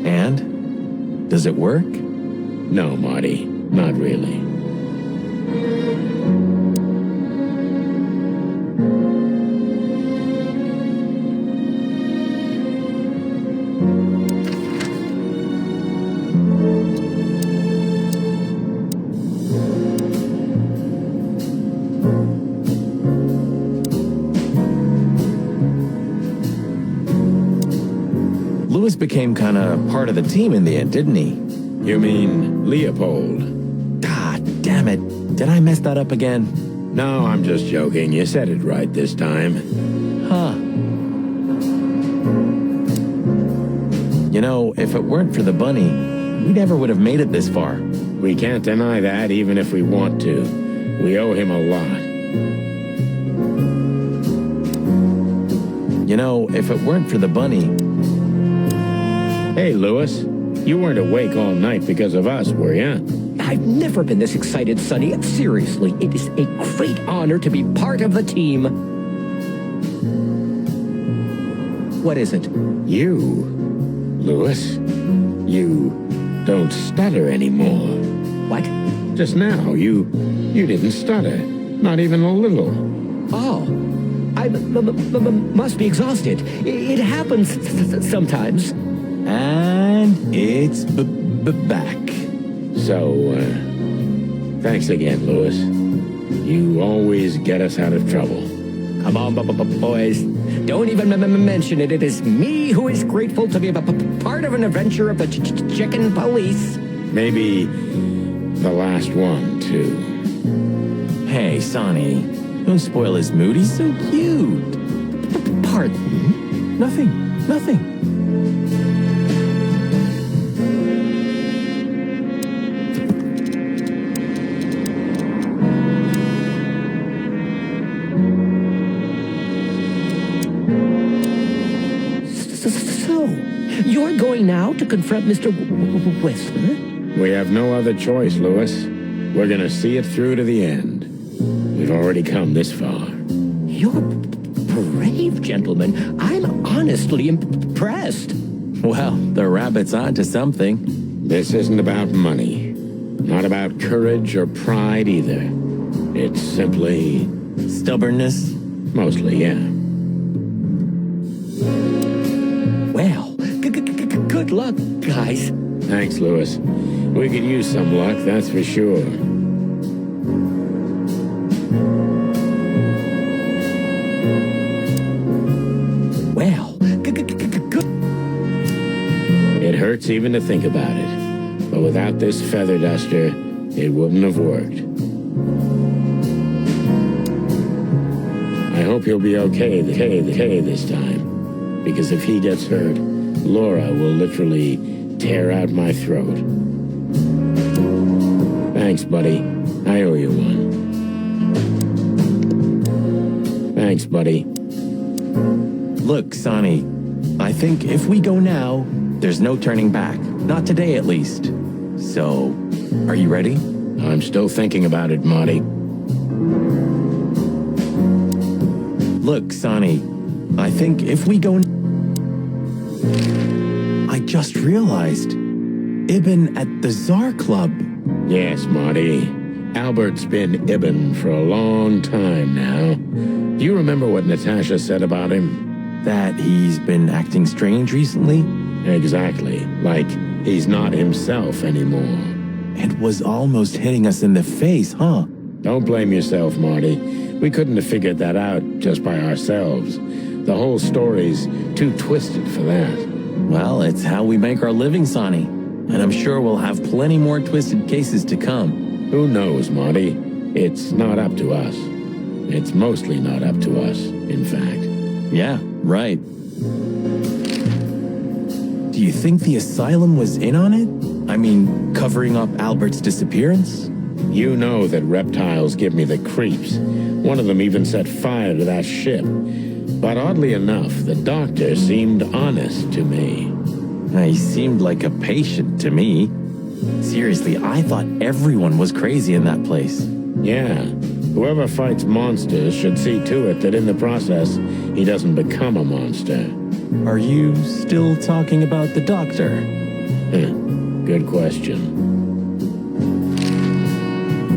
And? Does it work? No, Marty, not really. Lewis became kind of part of the team in the end, didn't he? You mean Leopold? Ah, damn it. Did I mess that up again? No, I'm just joking. You said it right this time. Huh. You know, if it weren't for the bunny, we never would have made it this far. We can't deny that, even if we want to. We owe him a lot. You know, if it weren't for the bunny... Hey, Lewis. You weren't awake all night because of us, were you? I've never been this excited, Sonny. Seriously, it is a great honor to be part of the team. What is it? You, Lewis, you don't stutter anymore. What? Just now, you didn't stutter. Not even a little. Oh, I must be exhausted. It happens sometimes. And it's back. So, thanks again, Lewis. You always get us out of trouble. Come on, boys. Don't even mention it. It is me who is grateful to be part of an adventure of the chicken police. Maybe the last one, too. Hey, Sonny, don't spoil his mood. He's so cute. Pardon? Nothing. So, you're going now to confront Mr. Whistler? We have no other choice, Lewis. We're gonna see it through to the end. We've already come this far. You're brave, gentlemen. I'm honestly impressed. Well, the rabbit's onto something. This isn't about money. Not about courage or pride either. It's simply... Stubbornness? mostly, yeah. Well, good luck, guys. Thanks, Lewis. We could use some luck, that's for sure. Well, good. It hurts even to think about it. But without this feather duster, it wouldn't have worked. I hope he'll be okay this time. Because if he gets hurt, Laura will literally tear out my throat. Thanks, buddy. I owe you one. Thanks, buddy. Look, Sonny, I think if we go now, there's no turning back. Not today, at least. So, are you ready? I'm still thinking about it, Marty. Look, Sonny, I think if we go... I just realized. Ibn at the Tsar Club. Yes, Marty. Albert's been Ibn for a long time now. Do you remember what Natasha said about him? That he's been acting strange recently? Exactly. Like he's not himself anymore. It was almost hitting us in the face, huh? Don't blame yourself, Marty. We couldn't have figured that out just by ourselves. The whole story's too twisted for that. Well, it's how we make our living, Sonny. And I'm sure we'll have plenty more twisted cases to come. Who knows, Marty? It's not up to us. It's mostly not up to us, in fact. Yeah, right. Do you think the Asylum was in on it? I mean, covering up Albert's disappearance? You know that reptiles give me the creeps. One of them even set fire to that ship. But oddly enough, the doctor seemed honest to me. He seemed like a patient to me. Seriously, I thought everyone was crazy in that place. Yeah. Whoever fights monsters should see to it that in the process, he doesn't become a monster. Are you still talking about the doctor? Good question.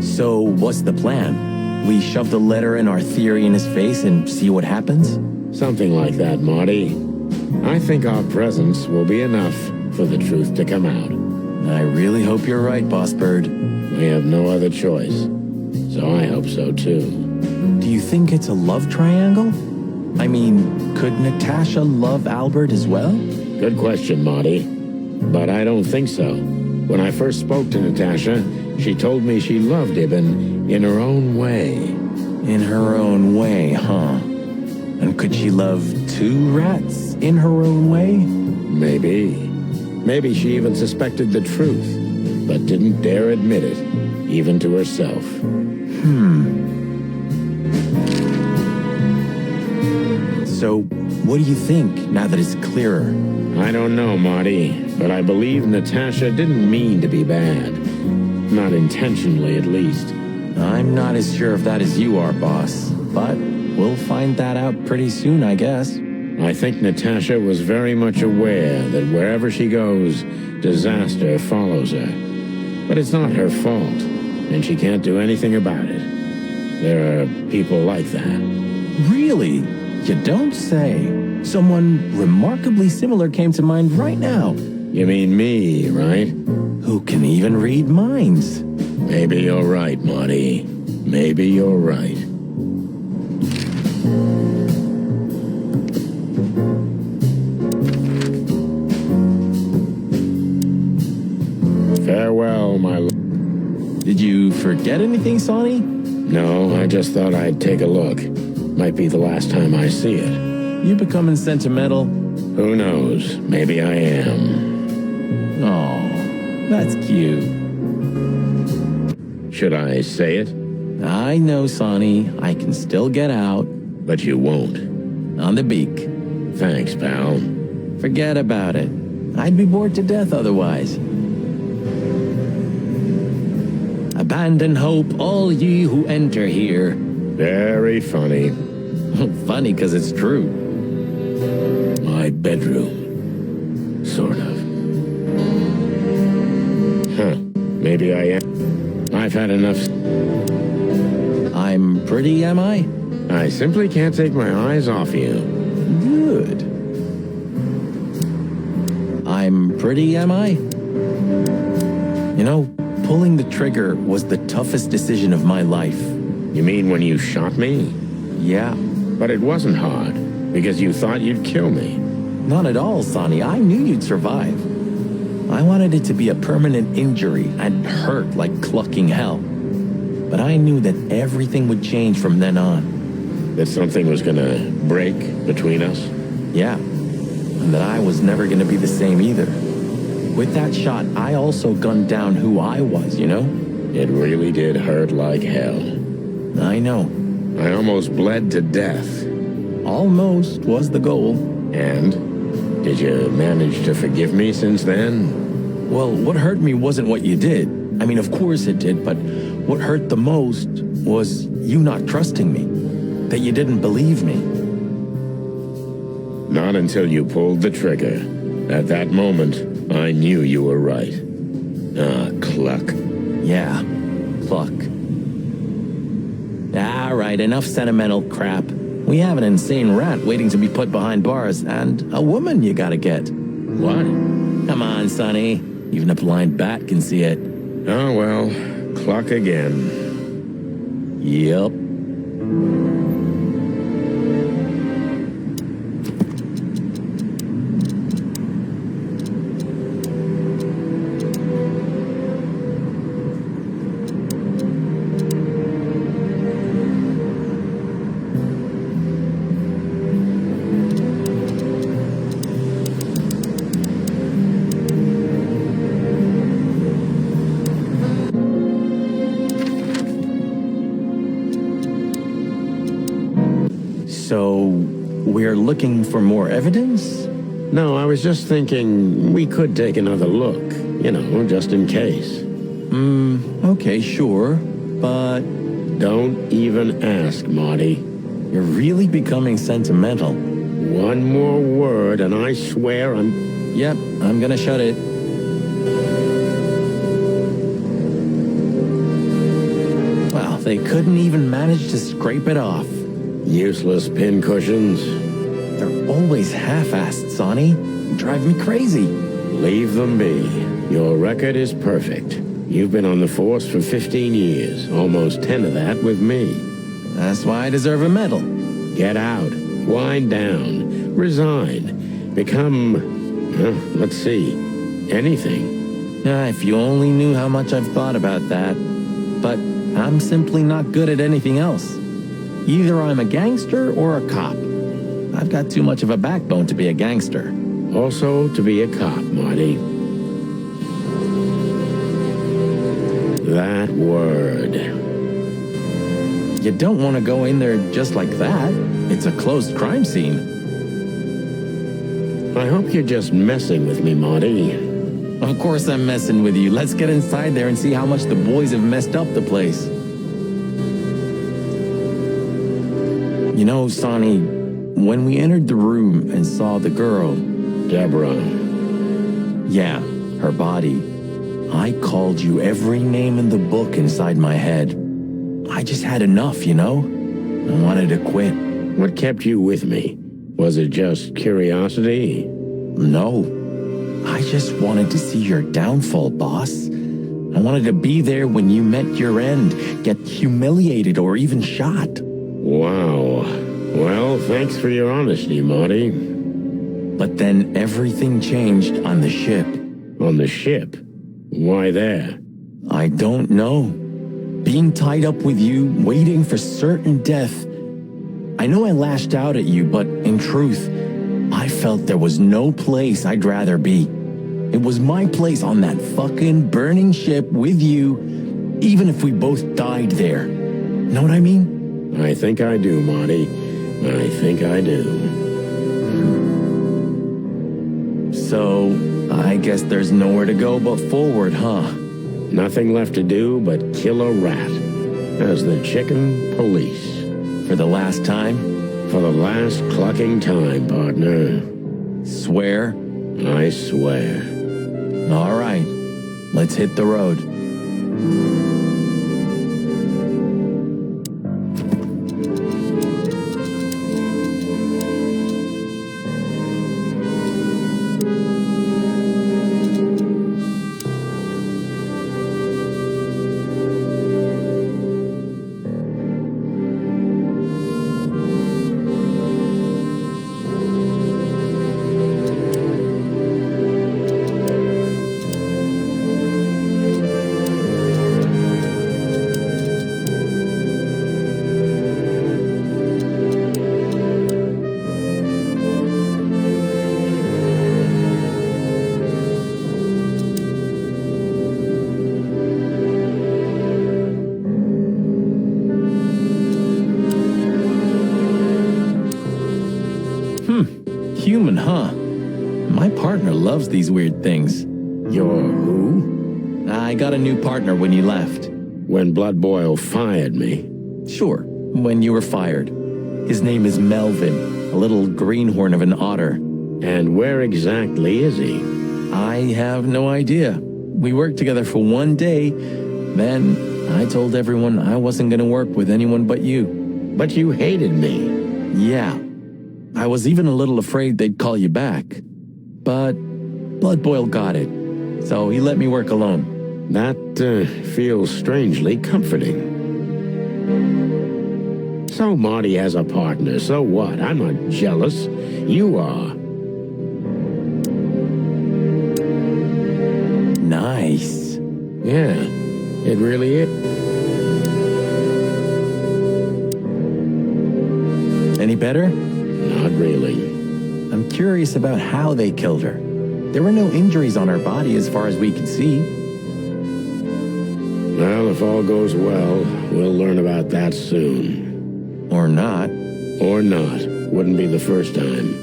So, what's the plan? We shove the letter and our theory in his face and see what happens? Something like that, Marty. I think our presence will be enough for the truth to come out. I really hope you're right, Boss Bird. We have no other choice. So I hope so, too. Do you think it's a love triangle? I mean, could Natasha love Albert as well? Good question, Marty. But I don't think so. When I first spoke to Natasha, she told me she loved Ibn in her own way. In her own way, huh? And could she love two rats in her own way? Maybe. Maybe she even suspected the truth, but didn't dare admit it, even to herself. So, what do you think, now that it's clearer? I don't know, Marty, but I believe Natasha didn't mean to be bad. Not intentionally, at least. I'm not as sure if that as you are, boss. But we'll find that out pretty soon, I guess. I think Natasha was very much aware that wherever she goes, disaster follows her. But it's not her fault, and she can't do anything about it. There are people like that. Really? You don't say. Someone remarkably similar came to mind right now. You mean me, right? Who can even read minds? Maybe you're right, Marty. Maybe you're right. Farewell, my lord. Did you forget anything, Sonny? No, I just thought I'd take a look. Might be the last time I see it. You becoming sentimental? Who knows? Maybe I am. Oh, that's cute. Should I say it? I know, Sonny. I can still get out. But you won't. On the beak. Thanks, pal. Forget about it. I'd be bored to death otherwise. Abandon hope, all ye who enter here. Very funny. Funny because it's true. My bedroom. Sort of. Huh. Maybe I am. I've had enough. I'm pretty, am I? I simply can't take my eyes off you. Good. I'm pretty, am I? You know, pulling the trigger was the toughest decision of my life. You mean when you shot me? Yeah. But it wasn't hard, because you thought you'd kill me. Not at all, Sonny. I knew you'd survive. I wanted it to be a permanent injury and hurt like clucking hell. But I knew that everything would change from then on. That something was gonna break between us? Yeah. And that I was never gonna be the same either. With that shot, I also gunned down who I was, you know? It really did hurt like hell. I know. I almost bled to death. Almost was the goal. And? Did you manage to forgive me since then? Well, what hurt me wasn't what you did. I mean, of course it did, but what hurt the most was you not trusting me. That you didn't believe me. Not until you pulled the trigger. At that moment, I knew you were right. Ah, cluck. Yeah, pluck. All right, enough sentimental crap. We have an insane rat waiting to be put behind bars, and a woman you gotta get. What? Come on, Sonny. Even a blind bat can see it. Oh, well, cluck again. Yep. So, we're looking for more evidence? No, I was just thinking we could take another look. You know, just in case. Okay, sure. But Don't even ask, Marty. you're really becoming sentimental. One more word and I swear I'm... Yep, I'm gonna shut it. Well, they couldn't even manage to scrape it off. Useless pincushions. They're always half-assed, Sonny. Drive me crazy. Leave them be. Your record is perfect. You've been on the force for 15 years, almost 10 of that with me. That's why I deserve a medal. Get out. Wind down. Resign. Become, let's see, anything. If you only knew how much I've thought about that. But I'm simply not good at anything else. Either I'm a gangster or a cop. I've got too much of a backbone to be a gangster. Also to be a cop, Marty. That word. You don't want to go in there just like that. It's a closed crime scene. I hope you're just messing with me, Marty. Of course I'm messing with you. Let's get inside there and see how much the boys have messed up the place. You know, Sonny, when we entered the room and saw the girl... Deborah. Yeah, her body. I called you every name in the book inside my head. I just had enough, you know? I wanted to quit. What kept you with me? Was it just curiosity? No. I just wanted to see your downfall, boss. I wanted to be there when you met your end, get humiliated or even shot. Wow. Well, thanks for your honesty, Marty. But then everything changed on the ship. On the ship? Why there? I don't know. Being tied up with you, waiting for certain death. I know I lashed out at you, but in truth, I felt there was no place I'd rather be. It was my place on that fucking burning ship with you, even if we both died there. Know what I mean? I think I do, Marty. I think I do. So, I guess there's nowhere to go but forward, huh? Nothing left to do but kill a rat. As the chicken police. For the last time? For the last clucking time, partner. Swear? I swear. All right. Let's hit the road. Human, huh? My partner loves these weird things. You're who? I got a new partner when you left. When Blood Boil fired me. Sure, when you were fired. His name is Melvin, a little greenhorn of an otter. And where exactly is he? I have no idea. We worked together for one day, then I told everyone I wasn't going to work with anyone but you. But you hated me. Yeah. I was even a little afraid they'd call you back. But Blood Boil got it, so he let me work alone. That feels strangely comforting. So Marty has a partner, so what? I'm not jealous. You are. Nice. Yeah, it really is. Any better? Not really. I'm curious about how they killed her. There were no injuries on her body as far as we could see. Well, if all goes well, we'll learn about that soon. Or not. Or not. Wouldn't be the first time.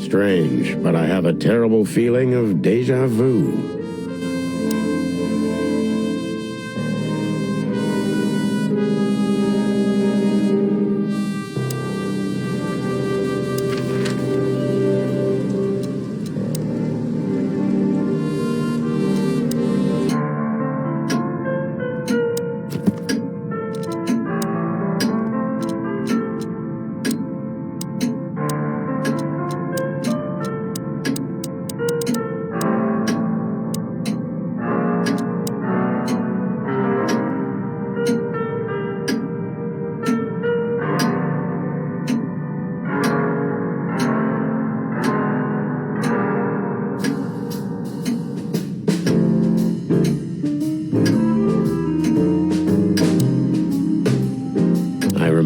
Strange, but I have a terrible feeling of déjà vu.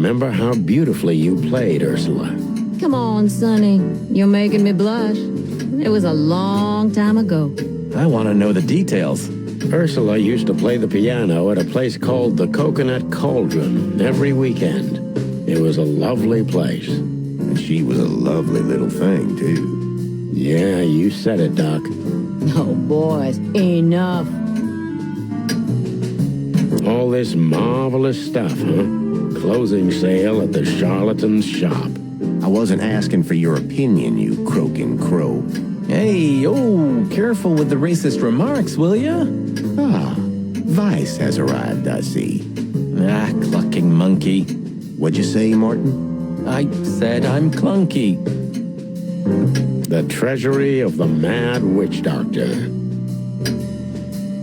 remember how beautifully you played, Ursula. Come on, Sonny. You're making me blush. It was a long time ago. I want to know the details. Ursula used to play the piano at a place called the Coconut Cauldron every weekend. It was a lovely place. And she was a lovely little thing, too. Yeah, you said it, Doc. Oh, boys, enough. All this marvelous stuff, huh? Closing sale at the charlatan's shop. I wasn't asking for your opinion, you croaking crow. Hey, oh, careful with the racist remarks, will ya? Ah, Vice has arrived, I see. Ah, clucking monkey. What'd you say, Martin? I said I'm clunky. The treasury of the mad witch doctor.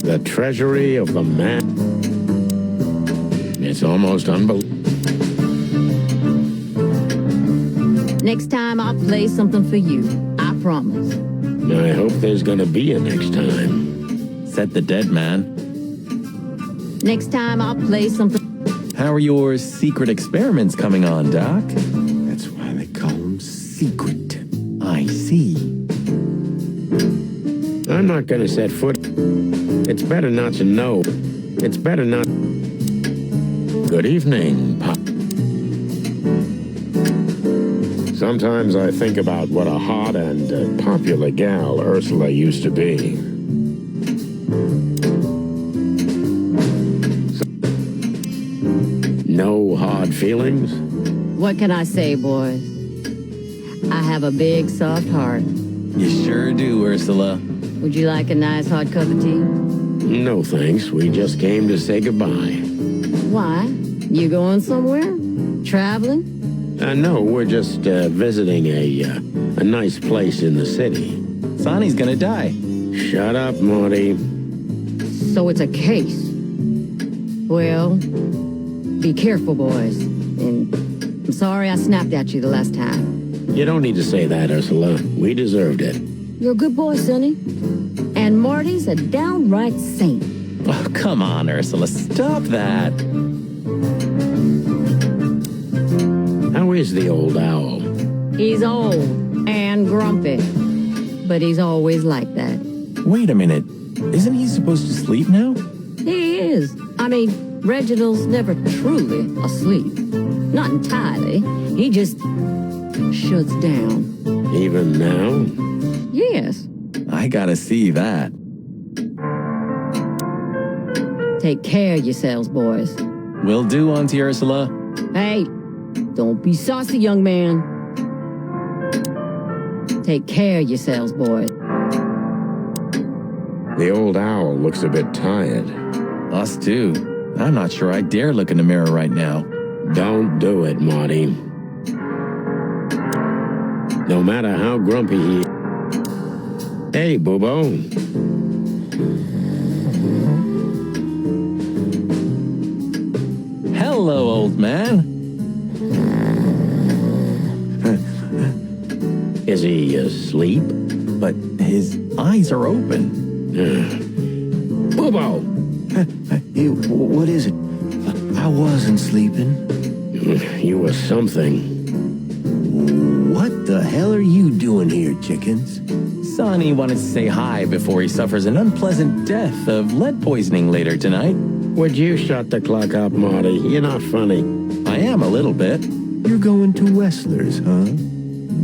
The treasury of the mad... It's almost unbelievable. Next time I'll play something for you. I promise. I hope there's gonna be a next time. Said the dead man. Next time I'll play something. How are your secret experiments coming on, Doc? That's why they call them secret. I see. I'm not gonna set foot... It's better not to know. It's better not... Good evening, Pop. Sometimes I think about what a hot and popular gal Ursula used to be. No hard feelings? What can I say, boys? I have a big, soft heart. You sure do, Ursula. Would you like a nice hot cup of tea? No thanks, we just came to say goodbye. Why? You going somewhere? Traveling? No, we're just visiting a nice place in the city. Sonny's gonna die. Shut up, Morty. So it's a case. Well, be careful, boys. And I'm sorry I snapped at you the last time. You don't need to say that, Ursula. We deserved it. You're a good boy, Sonny. And Marty's a downright saint. Oh, come on, Ursula. Stop that. How is the old owl? He's old and grumpy, but he's always like that. Wait a minute. Isn't he supposed to sleep now? He is. I mean, Reginald's never truly asleep. Not entirely. He just shuts down. Even now? Yes. I gotta see that. Take care of yourselves, boys. Will do, Auntie Ursula. Hey, don't be saucy, young man. Take care of yourselves, boys. The old owl looks a bit tired. Us too. I'm not sure I dare look in the mirror right now. Don't do it, Marty. No matter how grumpy he is. Hey, Boobo. Hello, old man. Is he asleep? But his eyes are open. Boobo! Hey, what is it? I wasn't sleeping. You were something. What the hell are you doing here, chickens? Sonny wanted to say hi before he suffers an unpleasant death of lead poisoning later tonight. Would you shut the clock up, Marty? You're not funny. I am a little bit. You're going to Wessler's, huh?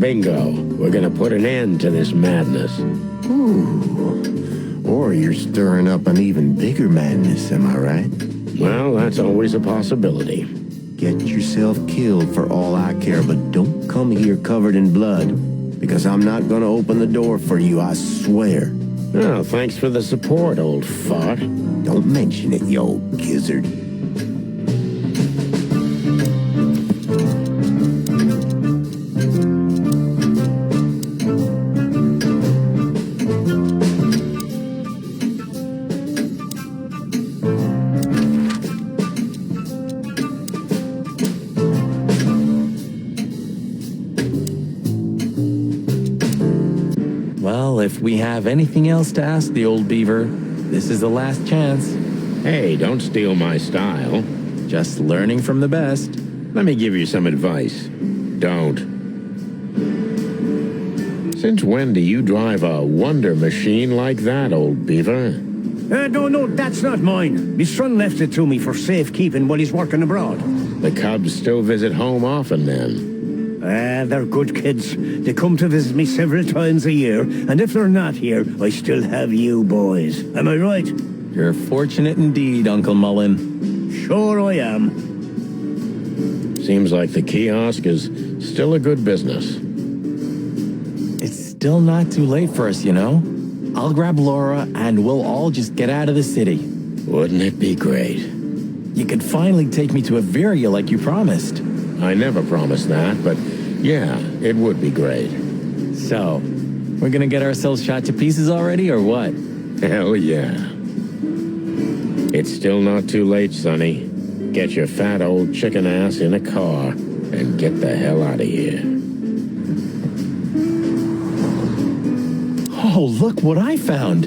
Bingo. We're gonna put an end to this madness. Ooh. Or you're stirring up an even bigger madness, am I right? Well, that's always a possibility. Get yourself killed for all I care, but don't come here covered in blood, because I'm not gonna open the door for you, I swear. Oh, thanks for the support, old fart. Don't mention it, you old gizzard. Well, if we have anything else to ask the old beaver, this is the last chance. Hey, don't steal my style. Just learning from the best. Let me give you some advice. Don't. Since when do you drive a wonder machine like that, old beaver? No, that's not mine. My son left it to me for safekeeping while he's working abroad. The cubs still visit home often, then? They're good kids. They come to visit me several times a year, and if they're not here, I still have you boys. Am I right? You're fortunate indeed, Uncle Mullen. Sure I am. Seems like the kiosk is still a good business. It's still not too late for us, you know? I'll grab Laura and we'll all just get out of the city. Wouldn't it be great? You could finally take me to Averia like you promised. I never promised that, but yeah, it would be great. So, we're gonna get ourselves shot to pieces already, or what? Hell yeah. It's still not too late, Sonny. Get your fat old chicken ass in a car and get the hell out of here. Oh, look what I found!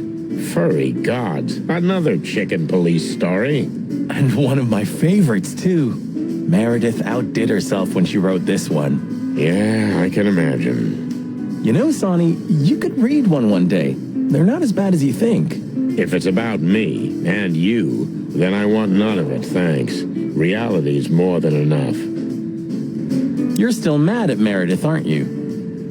Furry gods, another chicken police story. And one of my favorites, too. Meredith outdid herself when she wrote this one. Yeah, I can imagine. You know, Sonny, you could read one day. They're not as bad as you think. If it's about me and you, then I want none of it, thanks. Reality's more than enough. You're still mad at Meredith, aren't you?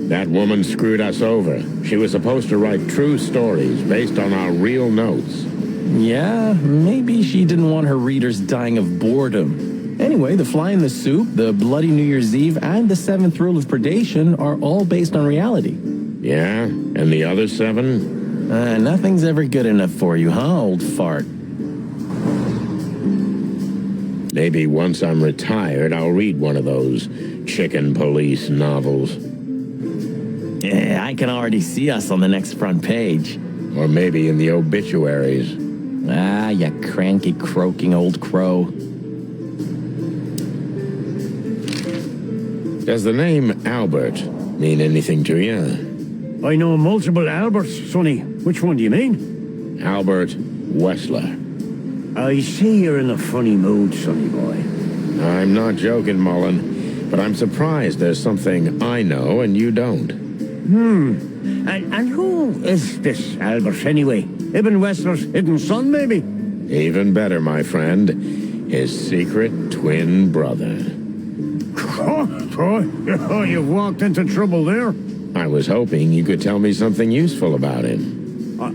That woman screwed us over. She was supposed to write true stories based on our real notes. Yeah, maybe she didn't want her readers dying of boredom. Anyway, The Fly in the Soup, The Bloody New Year's Eve, and The Seventh Rule of Predation are all based on reality. Yeah? And the other 7? Nothing's ever good enough for you, huh, old fart? Maybe once I'm retired, I'll read one of those chicken police novels. Yeah, I can already see us on the next front page. Or maybe in the obituaries. Ah, you cranky, croaking old crow. Does the name Albert mean anything to you? I know multiple Alberts, Sonny. Which one do you mean? Albert Wessler. I see you're in a funny mood, Sonny boy. I'm not joking, Mullen, but I'm surprised there's something I know and you don't. And who is this Albert, anyway? Ibn Wessler's hidden son, maybe? Even better, my friend. His secret twin brother. Oh, you've walked into trouble there. I was hoping you could tell me something useful about him.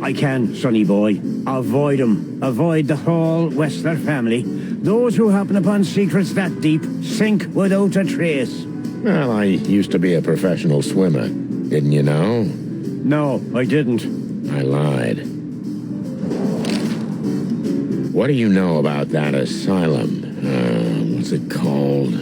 I can, Sonny boy. Avoid him. Avoid the whole Wessler family. Those who happen upon secrets that deep sink without a trace. Well, I used to be a professional swimmer. Didn't you know? No, I didn't. I lied. What do you know about that asylum? What's it called?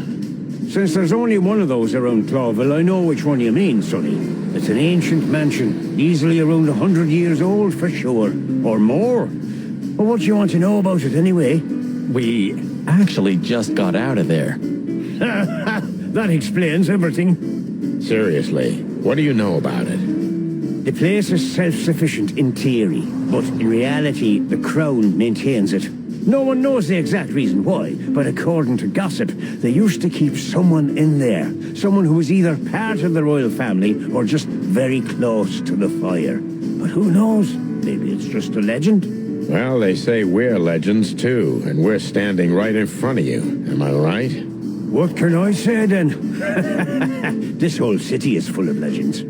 Since there's only one of those around Clawville, I know which one you mean, Sonny. It's an ancient mansion, easily around 100 years old for sure, or more. But what do you want to know about it anyway? We actually just got out of there. That explains everything. Seriously, what do you know about it? The place is self-sufficient in theory, but in reality, the Crown maintains it. No one knows the exact reason why, but according to gossip, they used to keep someone in there. Someone who was either part of the royal family or just very close to the fire. But who knows? Maybe it's just a legend. Well, they say we're legends too, and we're standing right in front of you. Am I right? What can I say then? This whole city is full of legends.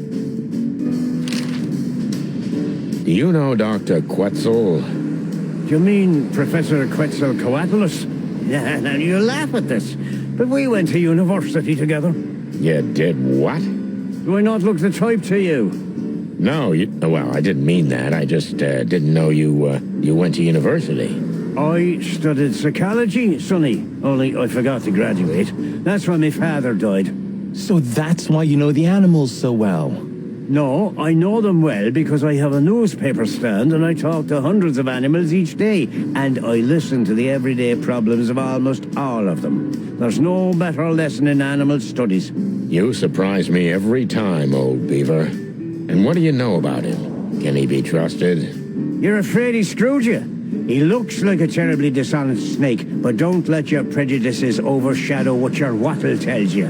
Do you know Dr. Quetzal? Do you mean Professor Quetzalcoatlus? Yeah, now you laugh at this, but we went to university together. You did what? Do I not look the type to you? No, well, I didn't mean that. I just didn't know you went to university. I studied psychology, Sonny, only I forgot to graduate. That's when my father died. So that's why you know the animals so well. No, I know them well because I have a newspaper stand and I talk to hundreds of animals each day, and I listen to the everyday problems of almost all of them. There's no better lesson in animal studies. You surprise me every time, old beaver. And what do you know about him? Can he be trusted? You're afraid he screwed you? He looks like a terribly dishonest snake, but don't let your prejudices overshadow what your wattle tells you.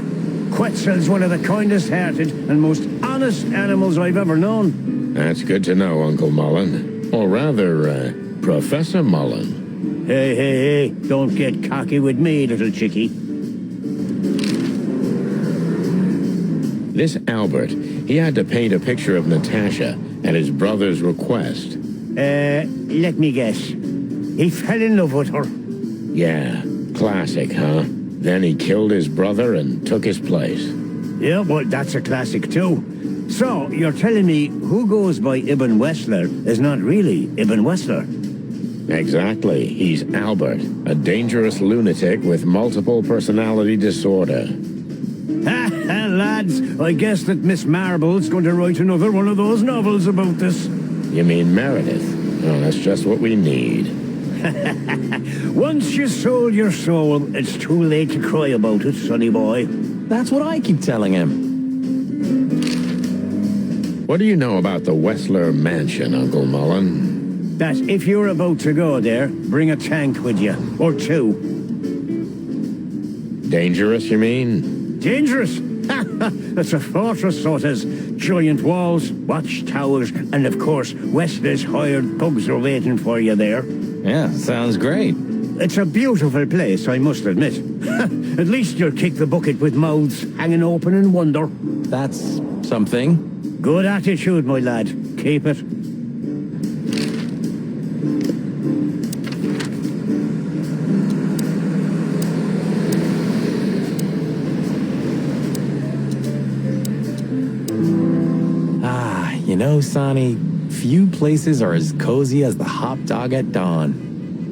Quetzal's one of the kindest-hearted and most honest animals I've ever known. That's good to know, Uncle Mullen. Or rather, Professor Mullen. Hey, don't get cocky with me, little chickie. This Albert, he had to paint a picture of Natasha at his brother's request. Let me guess. He fell in love with her. Yeah, classic, huh? Then he killed his brother and took his place. Yeah, well, that's a classic too. So, you're telling me who goes by Ibn Wessler is not really Ibn Wessler? Exactly. He's Albert, a dangerous lunatic with multiple personality disorder. Ha ha, lads, I guess that Miss Marble's going to write another one of those novels about this. You mean Meredith? Oh, that's just what we need. Once you sold your soul, it's too late to cry about it, sonny boy. That's what I keep telling him. What do you know about the Wessler Mansion, Uncle Mullen? That if you're about to go there, bring a tank with you. Or two. Dangerous, you mean? Dangerous? It's a fortress, so it has giant walls, watchtowers, and of course, Wessler's hired thugs are waiting for you there. Yeah, sounds great. It's a beautiful place, I must admit. At least you'll kick the bucket with mouths hanging open in wonder. That's something. Good attitude, my lad. Keep it. You know, Sonny, few places are as cozy as the hot dog at dawn.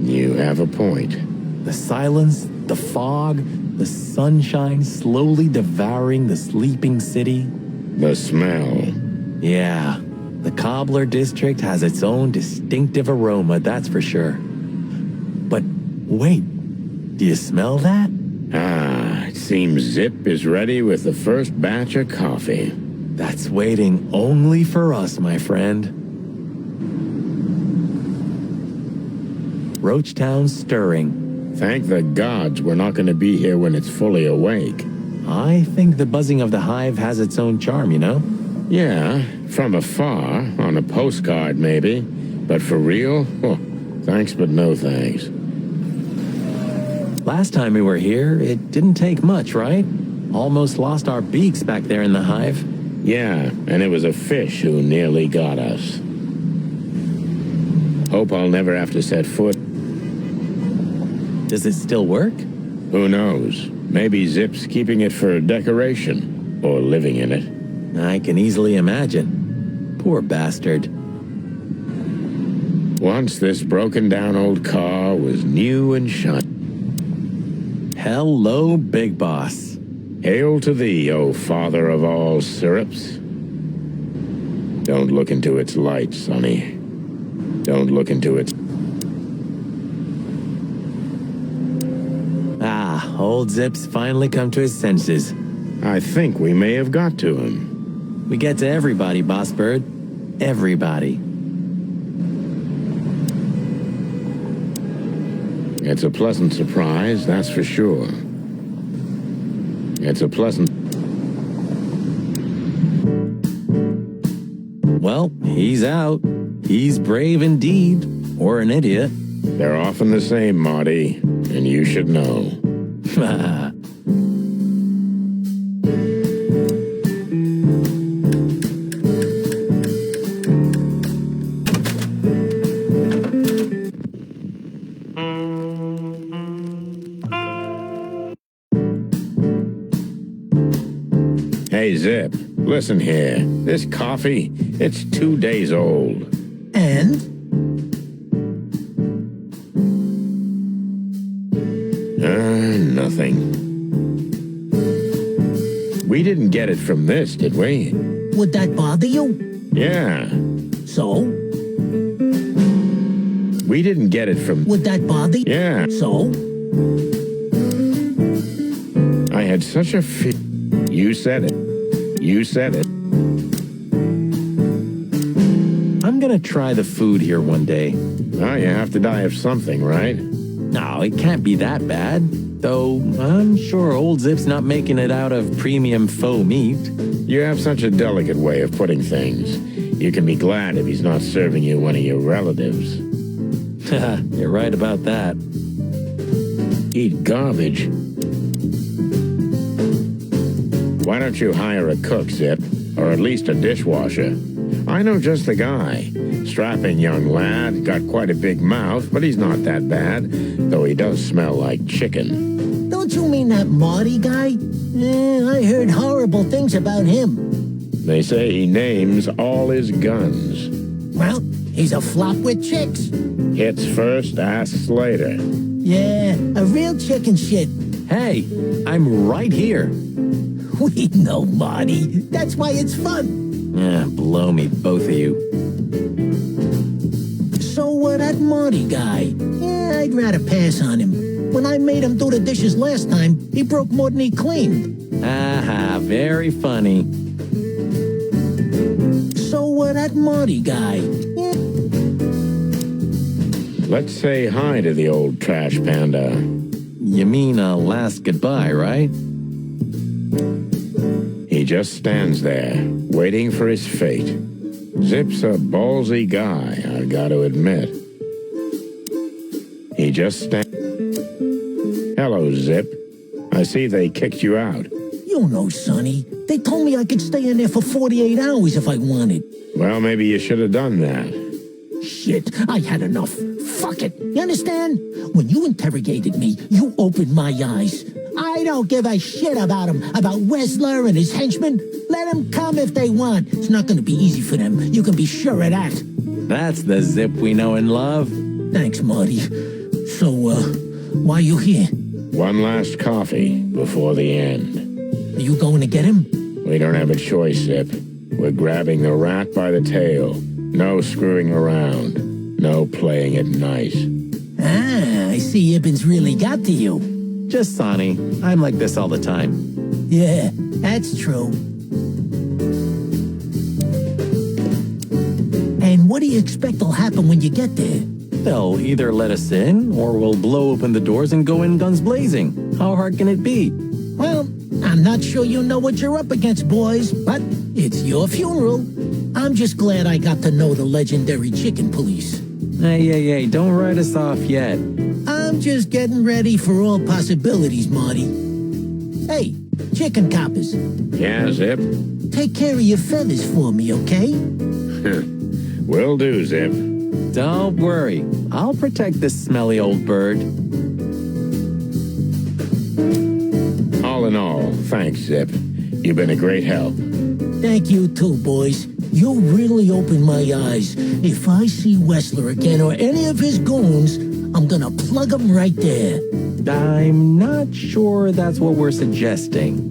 You have a point. The silence, the fog, the sunshine slowly devouring the sleeping city. The smell. Yeah, the Cobbler District has its own distinctive aroma, that's for sure. But wait, do you smell that? Ah, it seems Zip is ready with the first batch of coffee. That's waiting only for us, my friend. Roachtown's stirring. Thank the gods we're not going to be here when it's fully awake. I think the buzzing of the hive has its own charm, you know? Yeah, from afar, on a postcard maybe. But for real? Oh, thanks but no thanks. Last time we were here, it didn't take much, right? Almost lost our beaks back there in the hive. Yeah, and it was a fish who nearly got us. Hope I'll never have to set foot. Does it still work? Who knows? Maybe Zip's keeping it for decoration, or living in it. I can easily imagine. Poor bastard. Once this broken down old car was new and shiny. Hello, Big Boss. Hail to thee, O father of all syrups. Don't look into its light, Sonny. Don't look into its... Ah, old Zip's finally come to his senses. I think we may have got to him. We get to everybody, Boss Bird. Everybody. It's a pleasant surprise, that's for sure. It's a pleasant... Well, he's out. He's brave indeed. Or an idiot. They're often the same, Marty. And you should know. Hey, Zip, listen here. This coffee, it's 2 days old. And? Nothing. We didn't get it from this, did we? Would that bother you? Yeah. So? We didn't get it from... Would that bother you? Yeah. So? I had such a You said it. You said it. I'm gonna try the food here one day. Well, you have to die of something, right? No, it can't be that bad. Though, I'm sure old Zip's not making it out of premium faux meat. You have such a delicate way of putting things. You can be glad if he's not serving you one of your relatives. You're right about that. Eat garbage. Why don't you hire a cook, Zip? Or at least a dishwasher? I know just the guy. Strapping young lad, got quite a big mouth, but he's not that bad, though he does smell like chicken. Don't you mean that Marty guy? I heard horrible things about him. They say he names all his guns. Well, he's a flop with chicks. Hits first, asks later. Yeah, a real chicken shit. Hey, I'm right here. We know, Marty. That's why it's fun. Blow me, both of you. So, that Marty guy, I'd rather pass on him. When I made him do the dishes last time, he broke more than he cleaned. Aha, very funny. So, that Marty guy, Let's say hi to the old trash panda. You mean a last goodbye, right? He just stands there, waiting for his fate. Zip's a ballsy guy, I gotta admit. He just stands. Hello, Zip. I see they kicked you out. you know, Sonny. They told me I could stay in there for 48 hours if I wanted. Well, maybe you should have done that. Shit, I had enough. Fuck it. You understand? When you interrogated me, you opened my eyes. I don't give a shit about him, about Wessler and his henchmen. Let them come if they want. It's not going to be easy for them. You can be sure of that. That's the Zip we know and love. Thanks, Marty. So, why you here? One last coffee before the end. Are you going to get him? We don't have a choice, Zip. We're grabbing the rat by the tail. No screwing around. No playing it nice. Ah, I see Ibben's really got to you. Just Sonny. I'm like this all the time. Yeah, that's true. And what do you expect will happen when you get there? They'll either let us in, or we'll blow open the doors and go in guns blazing. How hard can it be? Well, I'm not sure you know what you're up against, boys, but it's your funeral. I'm just glad I got to know the legendary chicken police. Hey, don't write us off yet. I'm just getting ready for all possibilities, Marty. Hey, chicken coppers. Yeah, Zip? Take care of your feathers for me, okay? Will do, Zip. Don't worry. I'll protect this smelly old bird. All in all, thanks, Zip. You've been a great help. Thank you too, boys. You really opened my eyes. If I see Wessler again or any of his goons, I'm gonna plug them right there. I'm not sure that's what we're suggesting.